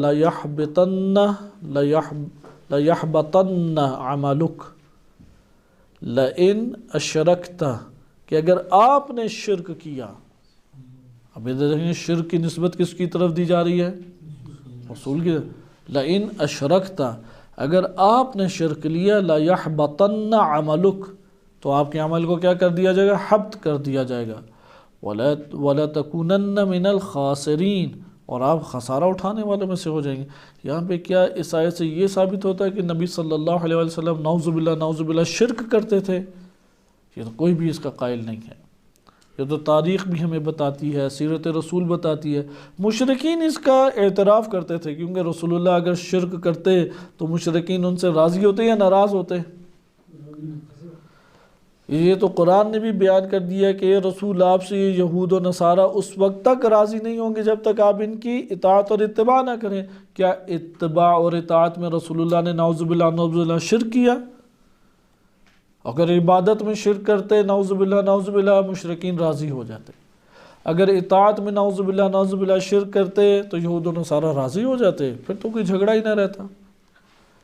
لَيَحْبَطَنَّ عَمَلُكَ لَإِنْ أَشْرَكْتَ کہ اگر آپ نے شرک کیا، اب ادھر دیکھیں شرک کی نسبت کس کی طرف دی جا رہی ہے؟ رسول کی طرف۔ لَإِنْ أَشْرَكْتَ اگر آپ نے شرک لیا لَيَحْبَطَنَّ عَمَلُكَ تو آپ کے عمل کو کیا کر دیا جائے گا؟ حبط کر دیا جائے گا۔ وَلَتَكُونَنَّ مِنَ الْخَاسِرِينَ اور آپ خسارہ اٹھانے والوں میں سے ہو جائیں گے۔ یہاں پہ کیا اس آیت سے یہ ثابت ہوتا ہے کہ نبی صلی اللہ علیہ وسلم نعوذ باللہ شرک کرتے تھے؟ یہ تو کوئی بھی اس کا قائل نہیں ہے، یہ تو تاریخ بھی ہمیں بتاتی ہے، سیرت رسول بتاتی ہے۔ مشرکین اس کا اعتراف کرتے تھے، کیونکہ رسول اللہ اگر شرک کرتے تو مشرکین ان سے راضی ہوتے یا ناراض ہوتے؟ یہ تو قرآن نے بھی بیان کر دیا کہ یہ رسول آپ سے یہ یہود و نصارہ اس وقت تک راضی نہیں ہوں گے جب تک آپ ان کی اطاعت اور اتباع نہ کریں۔ کیا اتباع اور اطاعت میں رسول اللہ نے نعوذ باللہ شرک کیا؟ اگر عبادت میں شرک کرتے نعوذ باللہ مشرکین راضی ہو جاتے، اگر اطاعت میں نعوذ باللہ شرک کرتے تو یہود و نصارہ راضی ہو جاتے، پھر تو کوئی جھگڑا ہی نہ رہتا۔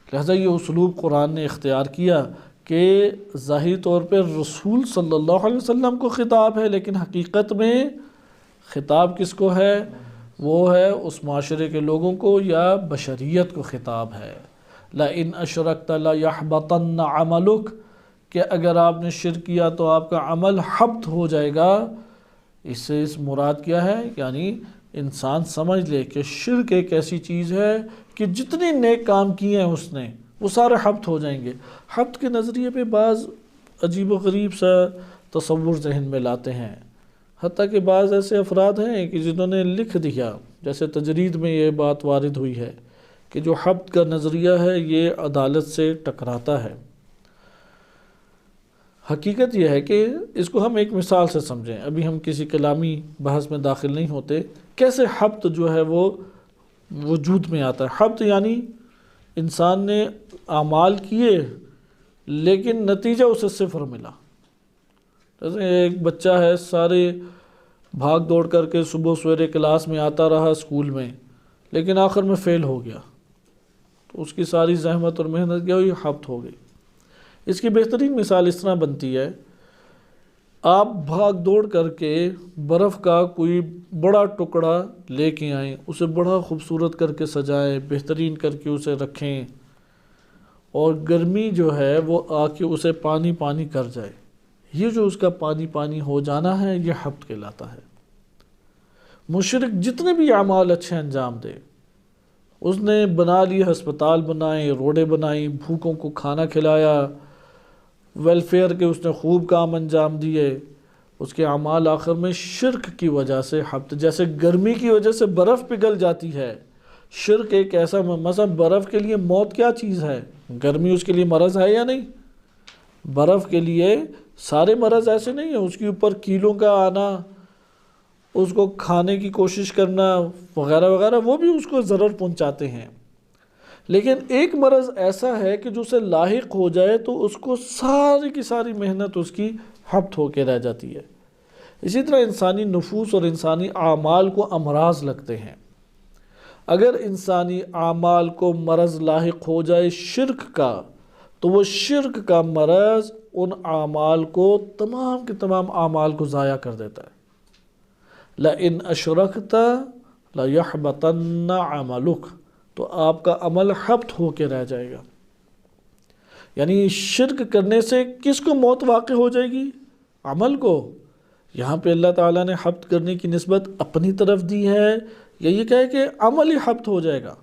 لہذا یہ اسلوب قرآن نے اختیار کیا کہ ظاہری طور پہ رسول صلی اللہ علیہ وسلم کو خطاب ہے، لیکن حقیقت میں خطاب کس کو ہے؟ وہ ہے اس معاشرے کے لوگوں کو یا بشریت کو خطاب ہے۔ لَإِنْ أَشْرَكْتَ لَيَحْبَطَنَّ عَمَلُكَ کہ اگر آپ نے شرک کیا تو آپ کا عمل حبط ہو جائے گا۔ اس سے اس مراد کیا ہے؟ یعنی انسان سمجھ لے کہ شرک ایک ایسی چیز ہے کہ جتنے نیک کام کیے ہیں اس نے وہ سارے حبط ہو جائیں گے۔ حبط کے نظریے پہ بعض عجیب و غریب سا تصور ذہن میں لاتے ہیں، حتیٰ کہ بعض ایسے افراد ہیں کہ جنہوں نے لکھ دیا، جیسے تجرید میں یہ بات وارد ہوئی ہے کہ جو حبط کا نظریہ ہے یہ عدالت سے ٹکراتا ہے۔ حقیقت یہ ہے کہ اس کو ہم ایک مثال سے سمجھیں، ابھی ہم کسی کلامی بحث میں داخل نہیں ہوتے، کیسے حبط جو ہے وہ وجود میں آتا ہے۔ حبط یعنی انسان نے اعمال کیے لیکن نتیجہ اسے صفر ملا۔ جیسے ایک بچہ ہے، سارے بھاگ دوڑ کر کے صبح سویرے کلاس میں آتا رہا اسکول میں، لیکن آخر میں فیل ہو گیا، تو اس کی ساری زحمت اور محنت کیا ہوئی؟ حبط ہو گئی۔ اس کی بہترین مثال اس طرح بنتی ہے، آپ بھاگ دوڑ کر کے برف کا کوئی بڑا ٹکڑا لے کے آئیں، اسے بڑا خوبصورت کر کے سجائیں، بہترین کر کے اسے رکھیں، اور گرمی جو ہے وہ آ کے اسے پانی پانی کر جائے، یہ جو اس کا پانی پانی ہو جانا ہے یہ حبط کہلاتا ہے۔ مشرک جتنے بھی اعمال اچھے انجام دے، اس نے بنا لیے، ہسپتال بنائے، روڈیں بنائیں، بھوکوں کو کھانا کھلایا، ویلفیئر کے اس نے خوب کام انجام دیے، اس کے اعمال آخر میں شرک کی وجہ سے حبط، جیسے گرمی کی وجہ سے برف پگھل جاتی ہے، شرک ایک ایسا مثلا برف کے لیے موت کیا چیز ہے؟ گرمی اس کے لیے مرض ہے یا نہیں؟ برف کے لیے سارے مرض ایسے نہیں ہیں، اس کے اوپر کیلوں کا آنا اس کو کھانے کی کوشش کرنا وغیرہ وغیرہ، وہ بھی اس کو ضرر پہنچاتے ہیں۔ لیکن ایک مرض ایسا ہے کہ جو اسے لاحق ہو جائے تو اس کو ساری کی ساری محنت اس کی حبت ہو کے رہ جاتی ہے۔ اسی طرح انسانی نفوس اور انسانی اعمال کو امراض لگتے ہیں۔ اگر انسانی اعمال کو مرض لاحق ہو جائے شرک کا، تو وہ شرک کا مرض ان اعمال کو، تمام کے تمام اعمال کو ضائع کر دیتا ہے۔ لَإِنْ أَشْرَكْتَ لَيَحْبَطَنَّ عَمَلُكَ، تو آپ کا عمل حبط ہو کے رہ جائے گا۔ یعنی شرک کرنے سے کس کو موت واقع ہو جائے گی؟ عمل کو۔ یہاں پہ اللہ تعالیٰ نے حبط کرنے کی نسبت اپنی طرف دی ہے، یا یہ کہے کہ عمل ہی حبط ہو جائے گا؟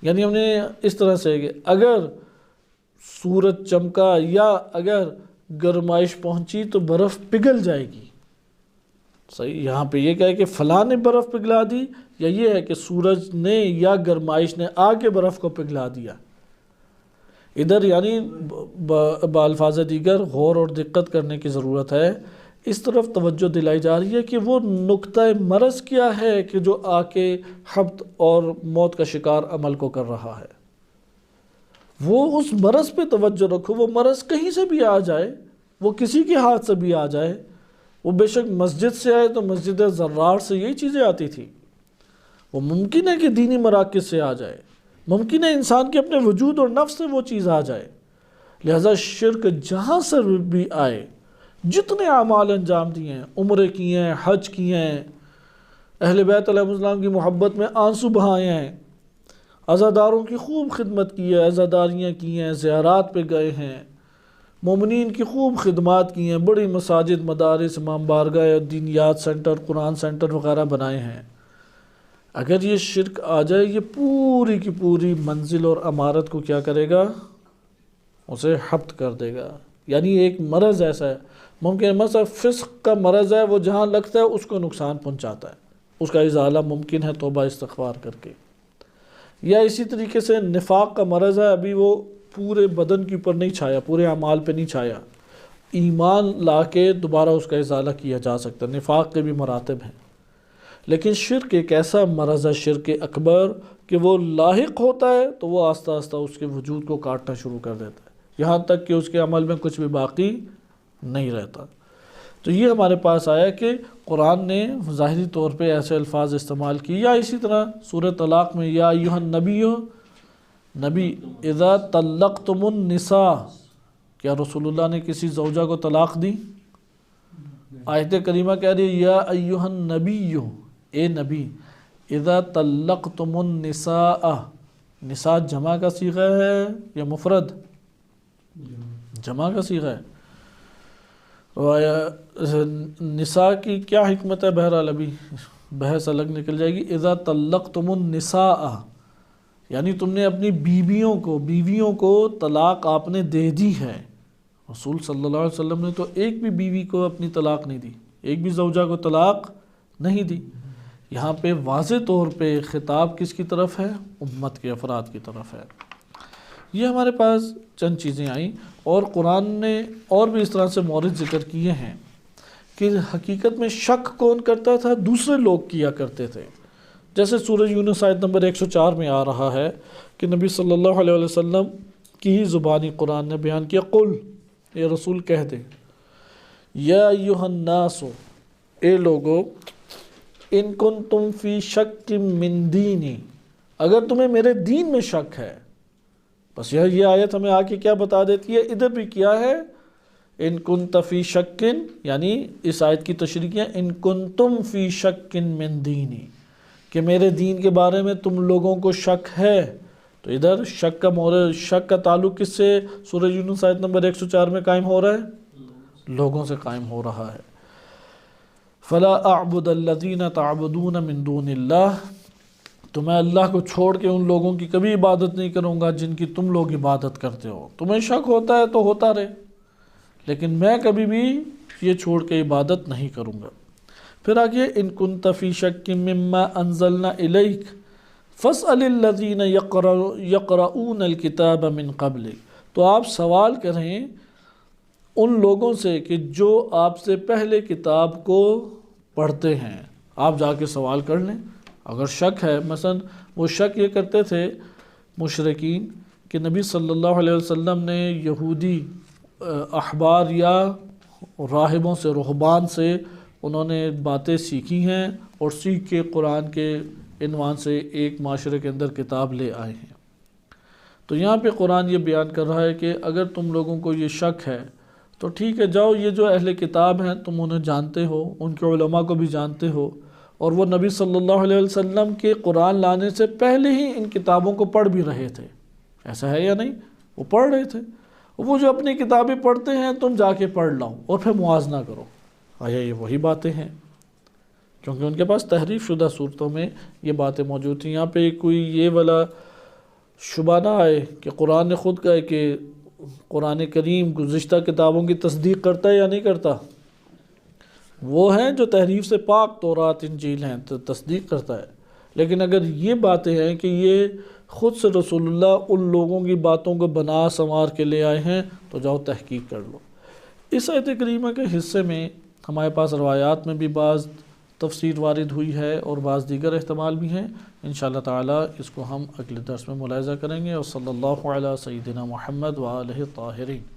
یعنی ہم نے اس طرح سے کہ اگر سورج چمکا یا اگر گرمائش پہنچی تو برف پگھل جائے گی، صحیح؟ یہاں پہ یہ کہے کہ فلاں نے برف پگھلا دی، یا یہ ہے کہ سورج نے یا گرمائش نے آ کے برف کو پگھلا دیا؟ ادھر یعنی بالفاظ دیگر غور اور دقت کرنے کی ضرورت ہے۔ اس طرف توجہ دلائی جا رہی ہے کہ وہ نقطہ مرض کیا ہے کہ جو آ کے حبط اور موت کا شکار عمل کو کر رہا ہے۔ وہ اس مرض پہ توجہ رکھو۔ وہ مرض کہیں سے بھی آ جائے، وہ کسی کے ہاتھ سے بھی آ جائے، وہ بے شک مسجد سے آئے تو مسجد زرار سے یہی چیزیں آتی تھی، وہ ممکن ہے کہ دینی مراکز سے آ جائے، ممکن ہے انسان کے اپنے وجود اور نفس سے وہ چیز آ جائے۔ لہذا شرک جہاں سے بھی آئے، جتنے اعمال انجام دیے ہیں، عمرے کیے ہیں، حج کیے ہیں، اہل بیت علیہ السلام کی محبت میں آنسو بہائے ہیں، عزاداروں کی خوب خدمت کی ہے، عزاداریاں کی ہیں، زیارات پہ گئے ہیں، مومنین کی خوب خدمات کی ہیں، بڑی مساجد، مدارس، امام بارگاہ، دینیات سینٹر، قرآن سینٹر وغیرہ بنائے ہیں۔ اگر یہ شرک آ جائے، یہ پوری کی پوری منزل اور عمارت کو کیا کرے گا؟ اسے حبط کر دے گا۔ یعنی ایک مرض ایسا ہے، ممکن مثلا فسق کا مرض ہے، وہ جہاں لگتا ہے اس کو نقصان پہنچاتا ہے، اس کا ازالہ ممکن ہے توبہ استغفار کر کے۔ یا اسی طریقے سے نفاق کا مرض ہے، ابھی وہ پورے بدن کے اوپر نہیں چھایا، پورے اعمال پہ نہیں چھایا، ایمان لا کے دوبارہ اس کا ازالہ کیا جا سکتا ہے۔ نفاق کے بھی مراتب ہیں۔ لیکن شرک ایک ایسا مرض ہے، شرک اکبر، کہ وہ لاحق ہوتا ہے تو وہ آہستہ آہستہ اس کے وجود کو کاٹنا شروع کر دیتا ہے، یہاں تک کہ اس کے عمل میں کچھ بھی باقی نہیں رہتا۔ تو یہ ہمارے پاس آیا کہ قرآن نے ظاہری طور پہ ایسے الفاظ استعمال کی، یا اسی طرح سورہ طلاق میں یا ایھا النبی، نبی اذا طلقتم النساء، کیا رسول اللہ نے کسی زوجہ کو طلاق دی؟ آیت کریمہ کہہ رہی ہے یا ایھا النبی، اے نبی، اذا طلقتم النساء، نساء جمع کا صیغہ ہے یا مفرد؟ جمع کا صیغہ ہے۔ نساء کی کیا حکمت ہے؟ بہرحال ابھی بحث الگ نکل جائے گی۔ اذا طلقتم النساء، یعنی تم نے اپنی بیویوں کو طلاق آپ نے دے دی ہے۔ رسول صلی اللہ علیہ وسلم نے تو ایک بھی بیوی کو اپنی طلاق نہیں دی، ایک بھی زوجہ کو طلاق نہیں دی۔ یہاں پہ واضح طور پہ خطاب کس کی طرف ہے؟ امت کے افراد کی طرف ہے۔ یہ ہمارے پاس چند چیزیں آئیں، اور قرآن نے اور بھی اس طرح سے مورد ذکر کیے ہیں کہ حقیقت میں شک کون کرتا تھا؟ دوسرے لوگ کیا کرتے تھے۔ جیسے سورہ یونس آیت نمبر 104 میں آ رہا ہے کہ نبی صلی اللہ علیہ وسلم کی ہی زبانی قرآن نے بیان کیا، قل، اے رسول کہہ دے، یا ایھا الناس، اے لوگو، ان کنتم فی شک من دینی، اگر تمہیں میرے دین میں شک ہے۔ بس یہ آیت ہمیں آ کے کیا بتا دیتی ہے؟ ادھر بھی کیا ہے؟ ان کنت فی شک، یعنی اس آیت کی تشریح کیا، ان کنتم فی شک من دینی، کہ میرے دین کے بارے میں تم لوگوں کو شک ہے۔ تو ادھر شک کا مورد، شک کا تعلق کس سے سورہ یونس آیت نمبر 104 میں قائم ہو رہا ہے؟ لوگوں سے قائم ہو رہا ہے۔ فلا اعبد الذین تعبدون من دون اللہ، تو میں اللہ کو چھوڑ کے ان لوگوں کی کبھی عبادت نہیں کروں گا جن کی تم لوگ عبادت کرتے ہو۔ تمہیں شک ہوتا ہے تو ہوتا رہے، لیکن میں کبھی بھی یہ چھوڑ کے عبادت نہیں کروں گا۔ پھر آگے ان کنت فی شک مما انزلنا الیک فاسأل الذین یقرؤون الکتاب من قبلک، تو آپ سوال کریں ان لوگوں سے کہ جو آپ سے پہلے کتاب کو پڑھتے ہیں، آپ جا کے سوال کر لیں۔ اگر شک ہے، مثلا وہ شک یہ کرتے تھے مشرکین کہ نبی صلی اللہ علیہ وسلم نے یہودی احبار یا راہبوں سے، رہبان سے انہوں نے باتیں سیکھی ہیں اور سیکھ کے قرآن کے عنوان سے ایک معاشرے کے اندر کتاب لے آئے ہیں۔ تو یہاں پہ قرآن یہ بیان کر رہا ہے کہ اگر تم لوگوں کو یہ شک ہے تو ٹھیک ہے، جاؤ یہ جو اہل کتاب ہیں تم انہیں جانتے ہو، ان کے علماء کو بھی جانتے ہو، اور وہ نبی صلی اللہ علیہ وسلم کے قرآن لانے سے پہلے ہی ان کتابوں کو پڑھ بھی رہے تھے، ایسا ہے یا نہیں؟ وہ پڑھ رہے تھے، وہ جو اپنی کتابیں پڑھتے ہیں تم جا کے پڑھ لاؤ اور پھر موازنہ کرو، آیا یہ وہی باتیں ہیں؟ کیونکہ ان کے پاس تحریف شدہ صورتوں میں یہ باتیں موجود تھیں۔ یہاں پہ کوئی یہ والا شبہ نہ آئے کہ قرآن نے خود کہا ہے کہ قرآن کریم گزشتہ کتابوں کی تصدیق کرتا ہے یا نہیں کرتا؟ وہ ہیں جو تحریف سے پاک، تورات انجیل ہیں، تو تصدیق کرتا ہے۔ لیکن اگر یہ باتیں ہیں کہ یہ خود سے رسول اللہ ان لوگوں کی باتوں کو بنا سنوار کے لے آئے ہیں تو جاؤ تحقیق کر لو۔ اس آیت کریمہ کے حصے میں ہمارے پاس روایات میں بھی بعض تفسیر وارد ہوئی ہے اور بعض دیگر احتمال بھی ہیں، انشاءاللہ تعالی اس کو ہم اگلے درس میں ملاحظہ کریں گے۔ اور صلی اللہ علیہ سیدنا محمد وآلہ الطاہرین۔